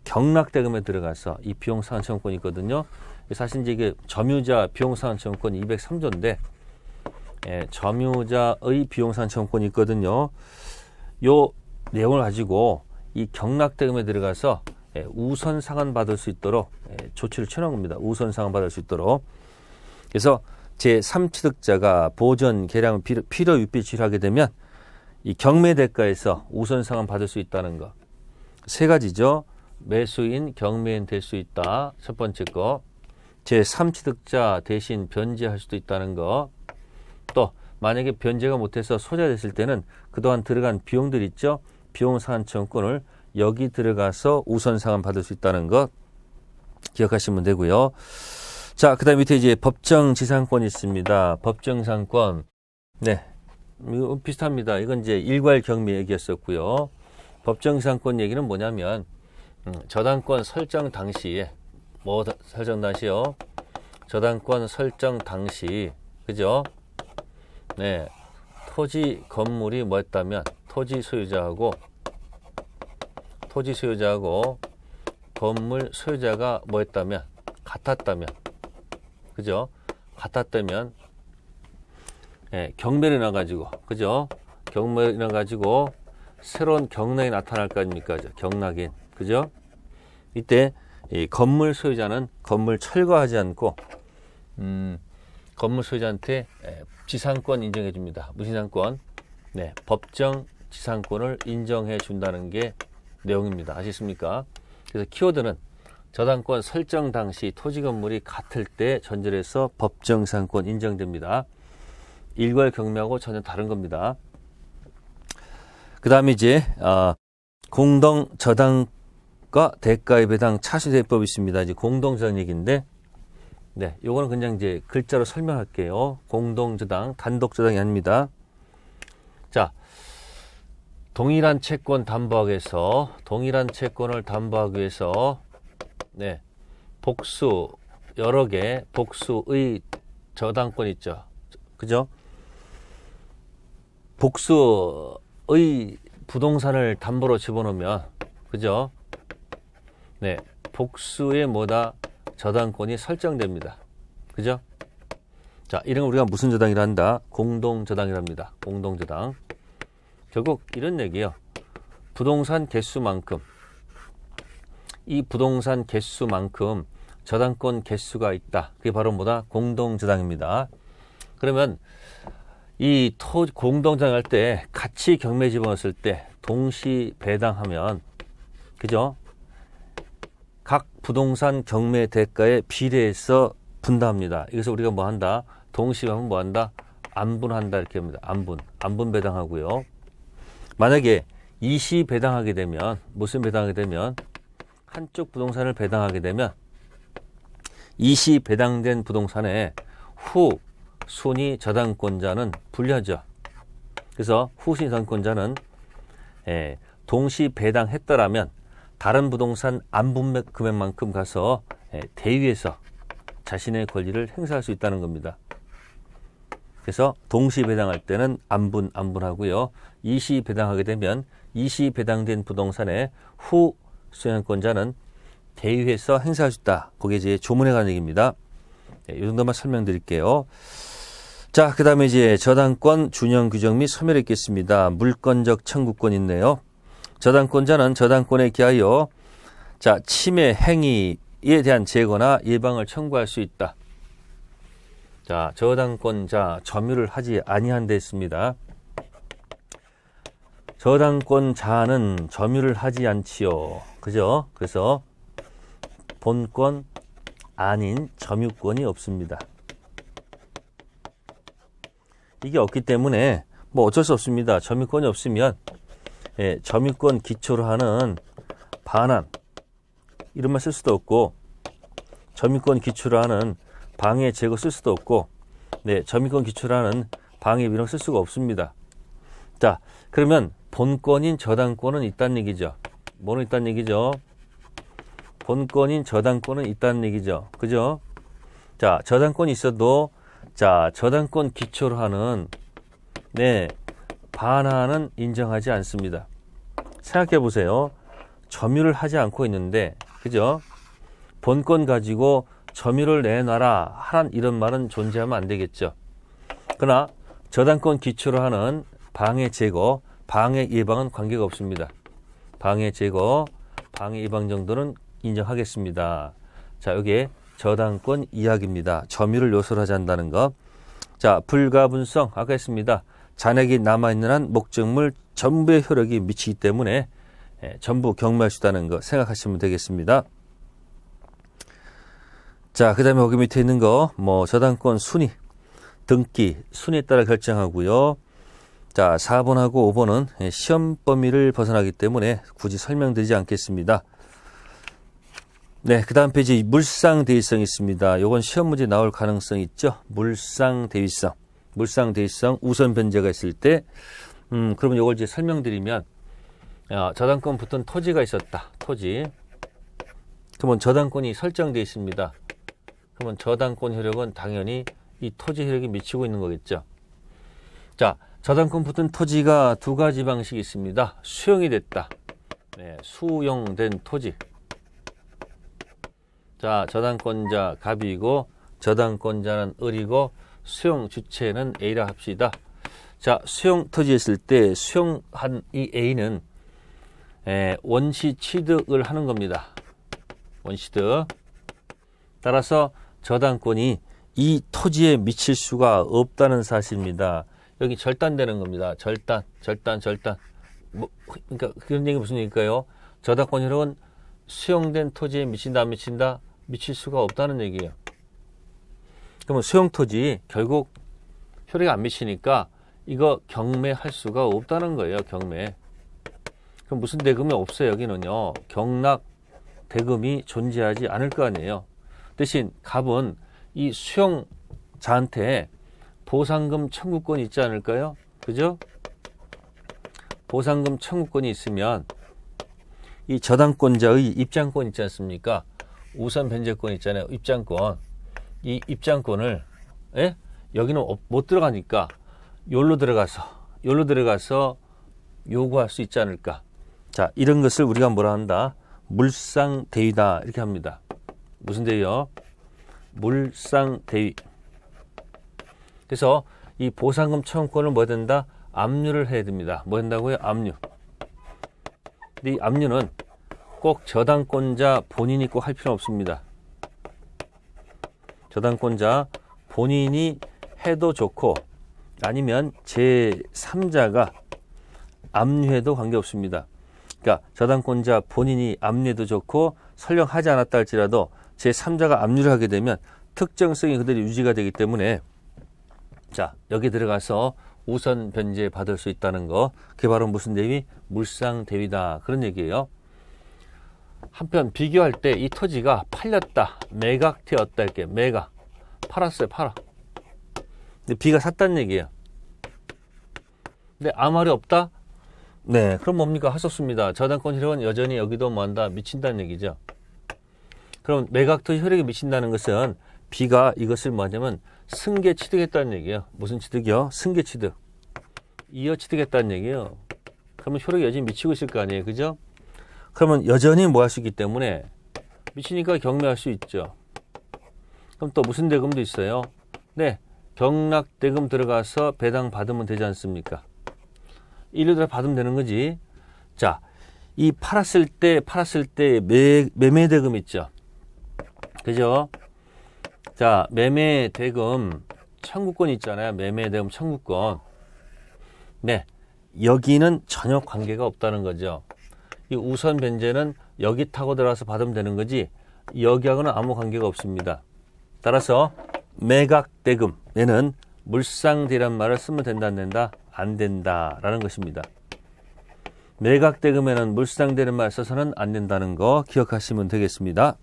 경락대금에 들어가서 이 비용 상환 청구권이 있거든요. 사실 이제 이게 점유자 비용 상환 청구권 203조인데 점유자의 비용 상환 청구권이 있거든요. 요 내용을 가지고 이 경락대금에 들어가서 우선 상환 받을 수 있도록 조치를 취하는 겁니다. 우선 상환 받을 수 있도록. 그래서 제3취득자가 보전, 계량, 필요 유피치를 하게 되면 이 경매 대가에서 우선 상환 받을 수 있다는 거. 세 가지죠. 매수인, 경매인 될 수 있다. 첫 번째 거. 제3취득자 대신 변제할 수도 있다는 거. 또 만약에 변제가 못해서 소자됐을 때는 그동안 들어간 비용들 있죠. 비용 상환청구권을 여기 들어가서 우선 상환 받을 수 있다는 것 기억하시면 되고요. 자, 그 다음 밑에 이제 법정지상권이 있습니다. 법정지상권. 네. 이거 비슷합니다. 이건 이제 일괄 경매 얘기였었고요. 법정지상권 얘기는 뭐냐면, 저당권 설정 당시에, 설정 당시요? 저당권 설정 당시, 그죠? 네. 토지 건물이 뭐였다면, 토지 소유자하고 건물 소유자가 뭐였다면, 같았다면, 그죠? 같았다면, 경매를 나가지고, 그죠? 경매를 나가지고, 새로운 경락이 나타날 거 아닙니까? 경락인, 그죠? 이때, 이 건물 소유자는 건물 철거하지 않고, 건물 소유자한테 지상권 인정해 줍니다. 무지상권. 네, 법정 지상권을 인정해 준다는 게 내용입니다. 아시겠습니까? 그래서 키워드는 저당권 설정 당시 토지 건물이 같을 때 전제해서 법정 지상권 인정됩니다. 일괄 경매하고 전혀 다른 겁니다. 그 다음에 이제 공동 저당과 대가의 배당 차수대법이 있습니다. 이제 공동 저당 얘기인데, 네, 요거는 그냥 이제 글자로 설명할게요. 공동 저당, 단독 저당이 아닙니다. 자, 동일한 채권 담보하기 위해서, 동일한 채권을 담보하기 위해서, 네, 복수, 여러 개, 복수의 저당권 있죠. 그죠? 복수의 부동산을 담보로 집어넣으면, 그죠? 네, 복수의 뭐다? 저당권이 설정됩니다. 그죠? 자, 이런 걸 우리가 무슨 저당이라 한다? 공동저당이랍니다. 공동저당. 결국 이런 얘기예요. 부동산 개수만큼, 이 부동산 개수만큼 저당권 개수가 있다. 그게 바로 뭐다? 공동저당입니다. 그러면 이 공동저당 할 때 같이 경매 집어넣었을 때 동시 배당하면, 그죠? 각 부동산 경매 대가에 비례해서 분담합니다. 여기서 우리가 뭐 한다? 동시하면 뭐 한다? 안분한다 이렇게 합니다. 안분 배당하고요. 만약에 이시 배당하게 되면, 무슨 배당하게 되면, 한쪽 부동산을 배당하게 되면 이시 배당된 부동산에 후 순위 저당권자는 불리하죠. 그래서 후순위 저당권자는 동시 배당했더라면 다른 부동산 안분 금액만큼 가서 대위에서 자신의 권리를 행사할 수 있다는 겁니다. 그래서 동시 배당할 때는 안분하고요. 이시 배당하게 되면 이시 배당된 부동산의 후 수용권자는 대위에서 행사할 수 있다. 거기에 이제 조문에 관한 얘기입니다. 이 정도만 설명드릴게요. 자, 그 다음에 이제 저당권 준용 규정 및 소멸이 있겠습니다. 물권적 청구권 있네요. 저당권자는 저당권에 기하여 침해 행위에 대한 제거나 예방을 청구할 수 있다. 자, 저당권자 점유를 하지 아니한 데 있습니다. 저당권자는 점유를 하지 않지요. 그죠? 그래서 본권 아닌 점유권이 없습니다. 이게 없기 때문에 뭐 어쩔 수 없습니다. 점유권이 없으면 점유권 기초로 하는 반환 이런 말 쓸 수도 없고, 점유권 기초로 하는 방해 제거 쓸 수도 없고, 네, 점유권 기초로 하는 방해 비용 쓸 수가 없습니다. 자, 그러면 본권인 저당권은 있다는 얘기죠. 뭐는 있다는 얘기죠? 본권인 저당권은 있다는 얘기죠. 그죠? 자, 저당권이 있어도 저당권 기초로 하는 반환은 인정하지 않습니다. 생각해 보세요. 점유를 하지 않고 있는데, 그죠? 본권 가지고 점유를 내놔라 하는 이런 말은 존재하면 안 되겠죠. 그러나 저당권 기초로 하는 방해 제거, 방해 예방은 관계가 없습니다. 방해 제거, 방해 예방 정도는 인정하겠습니다. 자, 여기에 저당권 이야기입니다. 점유를 요소로 하지 않는다는 것. 자, 불가분성 아까 했습니다. 잔액이 남아있는 한 목적물 전부의 효력이 미치기 때문에 전부 경매할 수 있다는 거 생각하시면 되겠습니다. 자, 그 다음에 여기 밑에 있는 거, 저당권 순위, 등기, 순위에 따라 결정하고요. 자, 4번하고 5번은 시험 범위를 벗어나기 때문에 굳이 설명드리지 않겠습니다. 네, 그 다음 페이지 물상대위성이 있습니다. 요건 시험 문제 나올 가능성이 있죠. 물상대위성 우선 변제가 있을 때, 그러면 요걸 이제 설명드리면, 저당권 붙은 토지가 있었다. 토지. 그러면 저당권이 설정되어 있습니다. 그러면 저당권 효력은 당연히 이 토지 효력이 미치고 있는 거겠죠. 자, 저당권 붙은 토지가 두 가지 방식이 있습니다. 수용이 됐다. 네, 수용된 토지. 자, 저당권자 갑이고 저당권자는 을이고 수용 주체는 A라 합시다. 자, 수용 토지였을 때 수용한 이 A는 원시 취득을 하는 겁니다. 원시득. 따라서 저당권이 이 토지에 미칠 수가 없다는 사실입니다. 여기 절단되는 겁니다. 절단. 그러니까 그런 얘기 무슨 얘기일까요? 저당권 효력은 수용된 토지에 미친다, 안 미친다? 미칠 수가 없다는 얘기예요. 그러면 수용 토지 결국 효력이 안 미치니까 이거 경매할 수가 없다는 거예요. 경매. 그럼 무슨 대금이 없어요. 여기는요. 경락 대금이 존재하지 않을 거 아니에요. 대신 갑은 이 수용자한테 보상금 청구권이 있지 않을까요? 그죠? 보상금 청구권이 있으면 이 저당권자의 입장권 있지 않습니까? 우선 변제권 있잖아요. 입장권. 이 입장권을 여기는 못 들어가니까 여기로 들어가서 요구할 수 있지 않을까? 자, 이런 것을 우리가 뭐라 한다? 물상대위다 이렇게 합니다. 무슨 대위요? 물상대위. 그래서 이 보상금 청구권을 뭐 된다? 압류를 해야 됩니다. 뭐 된다고요? 압류. 근데 이 압류는 꼭 저당권자 본인이 꼭 할 필요는 없습니다. 저당권자 본인이 해도 좋고 아니면 제3자가 압류해도 관계없습니다. 그러니까 저당권자 본인이 압류해도 좋고 설령 하지 않았다 할지라도 제3자가 압류를 하게 되면 특정성이 그대로 유지가 되기 때문에 자, 여기 들어가서 우선 변제 받을 수 있다는 거. 그게 바로 무슨 대위? 물상대위다. 그런 얘기예요. 한편 비교할 때 이 토지가 팔렸다, 매각되었다 이렇게 매각. 팔았어요. 팔아. 근데 B가 샀다는 얘기예요. 근데 아무 말이 없다? 네, 그럼 뭡니까? 하셨습니다. 저당권 효력은 여전히 여기도 뭐한다? 미친다는 얘기죠. 그럼 매각 토지 효력이 미친다는 것은 B가 이것을 뭐냐면 승계 취득했다는 얘기예요. 무슨 취득이요? 승계 취득. 이어 취득했다는 얘기예요. 그러면 효력이 여전히 미치고 있을 거 아니에요. 그죠? 그러면 여전히 뭐 할 수 있기 때문에 미치니까 경매할 수 있죠. 그럼 또 무슨 대금도 있어요? 네, 경락대금 들어가서 배당 받으면 되지 않습니까? 일요일에 받으면 되는 거지. 자, 이 팔았을 때 매매대금 있죠. 그죠? 자, 매매대금 청구권 있잖아요. 매매대금 청구권. 네, 여기는 전혀 관계가 없다는 거죠. 이 우선 변제는 여기 타고 들어가서 받으면 되는 거지 여기하고는 아무 관계가 없습니다. 따라서 매각대금 얘는 물상대란 말을 쓰면 된다 안 된다? 안 된다라는 것입니다. 매각대금에는 물상대란 말 써서는 안 된다는 거 기억하시면 되겠습니다.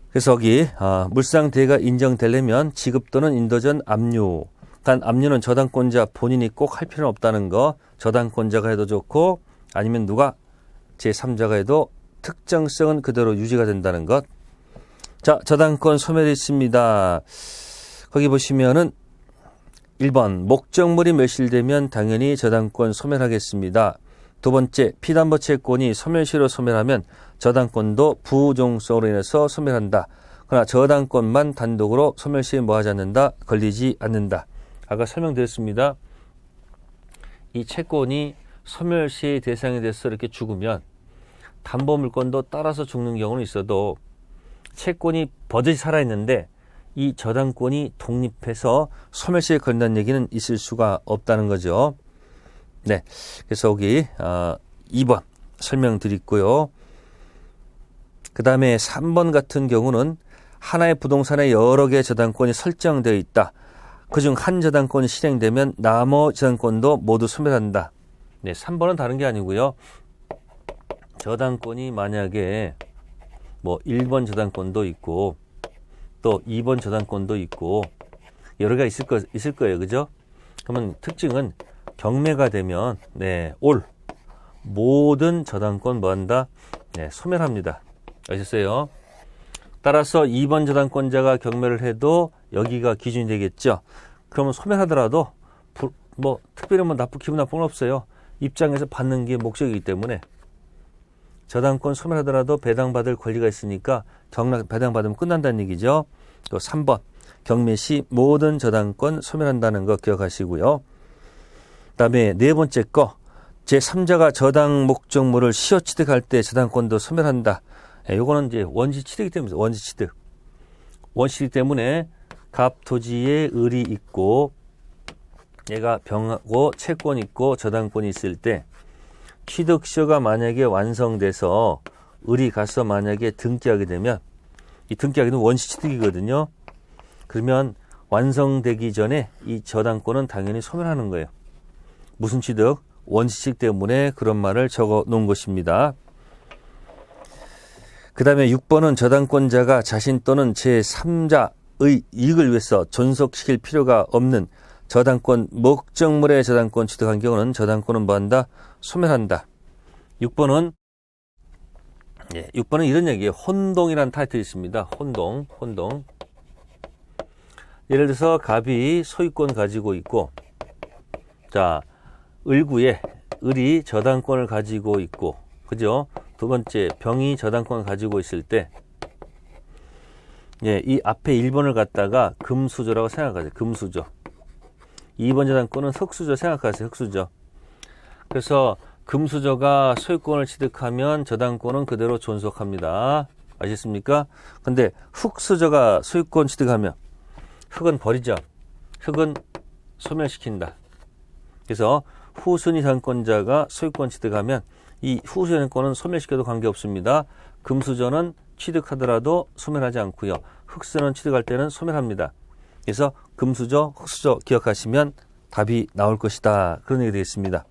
그래서 여기 물상대가 인정되려면 지급 또는 인도 전 압류. 단 압류는 저당권자 본인이 꼭 할 필요는 없다는 거. 저당권자가 해도 좋고 아니면 누가 제3자가 해도 특정성은 그대로 유지가 된다는 것. 자, 저당권 소멸이 있습니다. 거기 보시면은 1번 목적물이 멸실되면 당연히 저당권 소멸하겠습니다. 두 번째 피담보 채권이 소멸시로 소멸하면 저당권도 부종성으로 인해서 소멸한다. 그러나 저당권만 단독으로 소멸시에 뭐하지 않는다? 걸리지 않는다. 아까 설명드렸습니다. 이 채권이 소멸시의 대상이 돼서 이렇게 죽으면 담보물권도 따라서 죽는 경우는 있어도 채권이 버젓이 살아있는데 이 저당권이 독립해서 소멸시에 걸린다는 얘기는 있을 수가 없다는 거죠. 네, 그래서 여기 2번 설명드리고요. 그 다음에 3번 같은 경우는 하나의 부동산에 여러 개의 저당권이 설정되어 있다. 그중 한 저당권이 실행되면 나머지 저당권도 모두 소멸한다. 네, 3번은 다른 게 아니고요. 저당권이 만약에 뭐 1번 저당권도 있고 또 2번 저당권도 있고 여러 개가 있을 거예요. 그죠? 그러면 특징은 경매가 되면 올 모든 저당권 뭐한다? 네, 소멸합니다. 아셨어요? 따라서 2번 저당권자가 경매를 해도 여기가 기준이 되겠죠. 그러면 소멸하더라도 뭐 특별히 뭐 기분 나쁜 건 없어요. 입장에서 받는 게 목적이기 때문에 저당권 소멸하더라도 배당받을 권리가 있으니까 배당받으면 끝난다는 얘기죠. 또 3번 경매 시 모든 저당권 소멸한다는 거 기억하시고요. 그다음에 네 번째 거 제3자가 저당 목적물을 시효 취득할 때 저당권도 소멸한다. 요거는 이제 원시 취득이기 때문에 원시 취득 때문에 갑 토지에 을이 있고 얘가 병하고 채권이 있고 저당권이 있을 때 취득시효가 만약에 완성돼서 을이 가서 만약에 등기하게 되면 이 등기하기는 원시 취득이거든요. 그러면 완성되기 전에 이 저당권은 당연히 소멸하는 거예요. 무슨 취득? 원시 취득 때문에 그런 말을 적어 놓은 것입니다. 그 다음에 6번은 저당권자가 자신 또는 제3자의 이익을 위해서 존속시킬 필요가 없는 저당권 목적물의 저당권 취득한 경우는 저당권은 뭐한다? 소멸한다. 6번은 이런 얘기예요. 혼동이라는 타이틀이 있습니다. 혼동. 예를 들어서 갑이 소유권 가지고 있고 자 을구에 을이 저당권을 가지고 있고 그죠? 두 번째 병이 저당권을 가지고 있을 때 이 앞에 1번을 갖다가 금수저라고 생각하세요. 금수저. 2번 저당권은 흑수저 생각하세요. 흑수저. 그래서 금수저가 소유권을 취득하면 저당권은 그대로 존속합니다. 아시겠습니까? 근데 흑수저가 소유권 취득하면 흑은 버리죠. 흑은 소멸시킨다. 그래서 후순위 저당권자가 소유권 취득하면 이 후순위 저당권은 소멸시켜도 관계없습니다. 금수저는 취득하더라도 소멸하지 않고요. 흑수저는 취득할 때는 소멸합니다. 그래서 금수저, 흑수저 기억하시면 답이 나올 것이다. 그런 얘기 되겠습니다.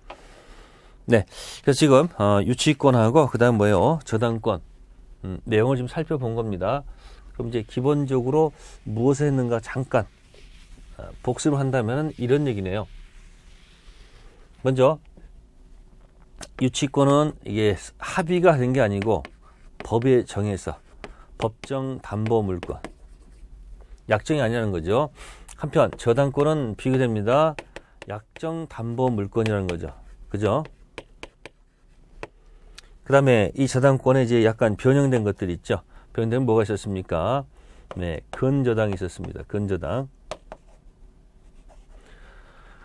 네. 그래서 지금 유치권하고 그다음 뭐예요? 저당권 내용을 좀 살펴본 겁니다. 그럼 이제 기본적으로 무엇을 했는가 잠깐 복습을 한다면 이런 얘기네요. 먼저 유치권은 이게 합의가 된 게 아니고 법에 정해서 법정 담보 물권 약정이 아니라는 거죠. 한편 저당권은 비교됩니다. 약정 담보 물권이라는 거죠. 그죠? 그 다음에 이 저당권에 이제 약간 변형된 것들이 있죠. 변형된 뭐가 있었습니까? 네, 근저당이 있었습니다. 근저당.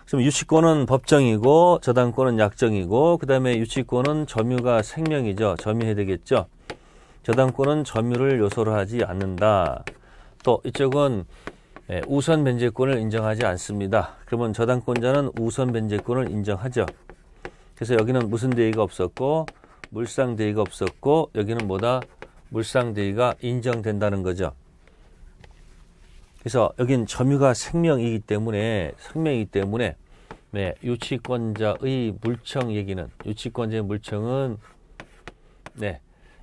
그럼 유치권은 법정이고 저당권은 약정이고 그 다음에 유치권은 점유가 생명이죠. 점유해야 되겠죠. 저당권은 점유를 요소로 하지 않는다. 또 이쪽은 우선 변제권을 인정하지 않습니다. 그러면 저당권자는 우선 변제권을 인정하죠. 그래서 여기는 무슨 대의가 없었고 물상 대의가 없었고 여기는 뭐다? 물상 대의가 인정된다는 거죠. 그래서 여긴 점유가 생명이기 때문에 유치권자의 물청 얘기는 유치권자의 물청은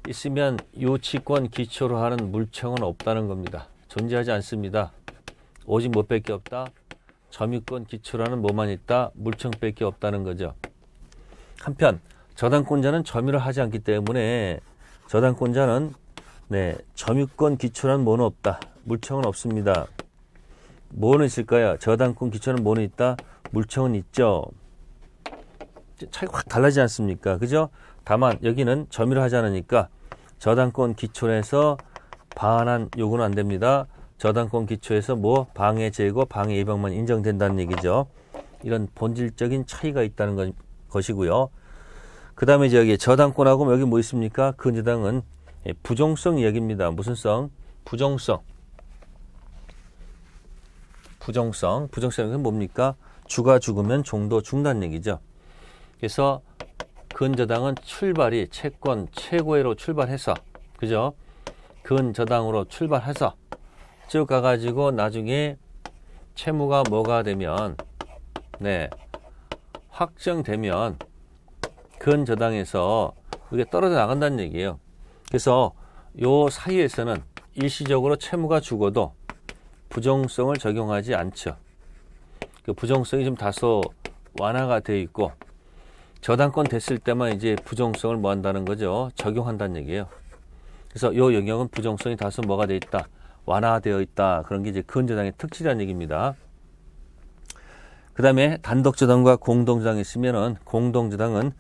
있으면 유치권 기초로 하는 물청은 없다는 겁니다. 존재하지 않습니다. 오직 뭐밖에 없다? 점유권 기초로 하는 뭐만 있다? 물청밖에 없다는 거죠. 한편 저당권자는 점유를 하지 않기 때문에 저당권자는 점유권 기초로 하는 뭐는 없다? 물청은 없습니다. 뭐는 있을까요? 저당권 기초는 뭐는 있다? 물청은 있죠. 차이가 확 달라지지 않습니까? 그죠? 다만 여기는 점유를 하지 않으니까 저당권 기초에서 방한 요구는 안 됩니다. 저당권 기초에서 방해 제거, 방해 예방만 인정된다는 얘기죠. 이런 본질적인 차이가 있다는 것이고요. 그 다음에 이제 여기 저당권하고 여기 뭐 있습니까? 근저당은 부종성 이야기입니다. 무슨 성? 부종성. 부종성은 뭡니까? 주가 죽으면 종도 죽는다는 얘기죠. 그래서 근저당은 출발이 채권 최고회로 출발해서, 그죠? 근저당으로 출발해서 쭉 가가지고 나중에 채무가 뭐가 되면, 네, 확정되면 근저당에서 이게 떨어져 나간다는 얘기예요. 그래서 요 사이에서는 일시적으로 채무가 죽어도 부정성을 적용하지 않죠. 그 부정성이 좀 다소 완화가 되어 있고 저당권 됐을 때만 이제 부정성을 뭐 한다는 거죠. 적용한다는 얘기예요. 그래서 요 영역은 부정성이 다소 뭐가 되어 있다. 완화되어 있다. 그런 게 이제 근저당의 특징이라는 얘기입니다. 그 다음에 단독저당과 공동저당이 있으면은 공동저당은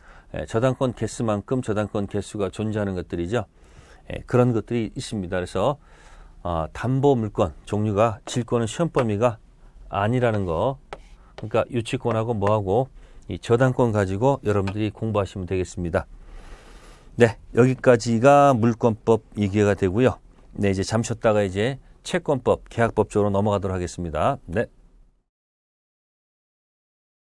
저당권 개수만큼 저당권 개수가 존재하는 것들이죠. 그런 것들이 있습니다. 그래서 담보물권 종류가 질권은 시험 범위가 아니라는 거. 그러니까 유치권하고 뭐하고 이 저당권 가지고 여러분들이 공부하시면 되겠습니다. 네, 여기까지가 물권법 2기가 되고요. 네, 이제 잠시 쉬었다가 이제 채권법, 계약법 쪽으로 넘어가도록 하겠습니다. 네.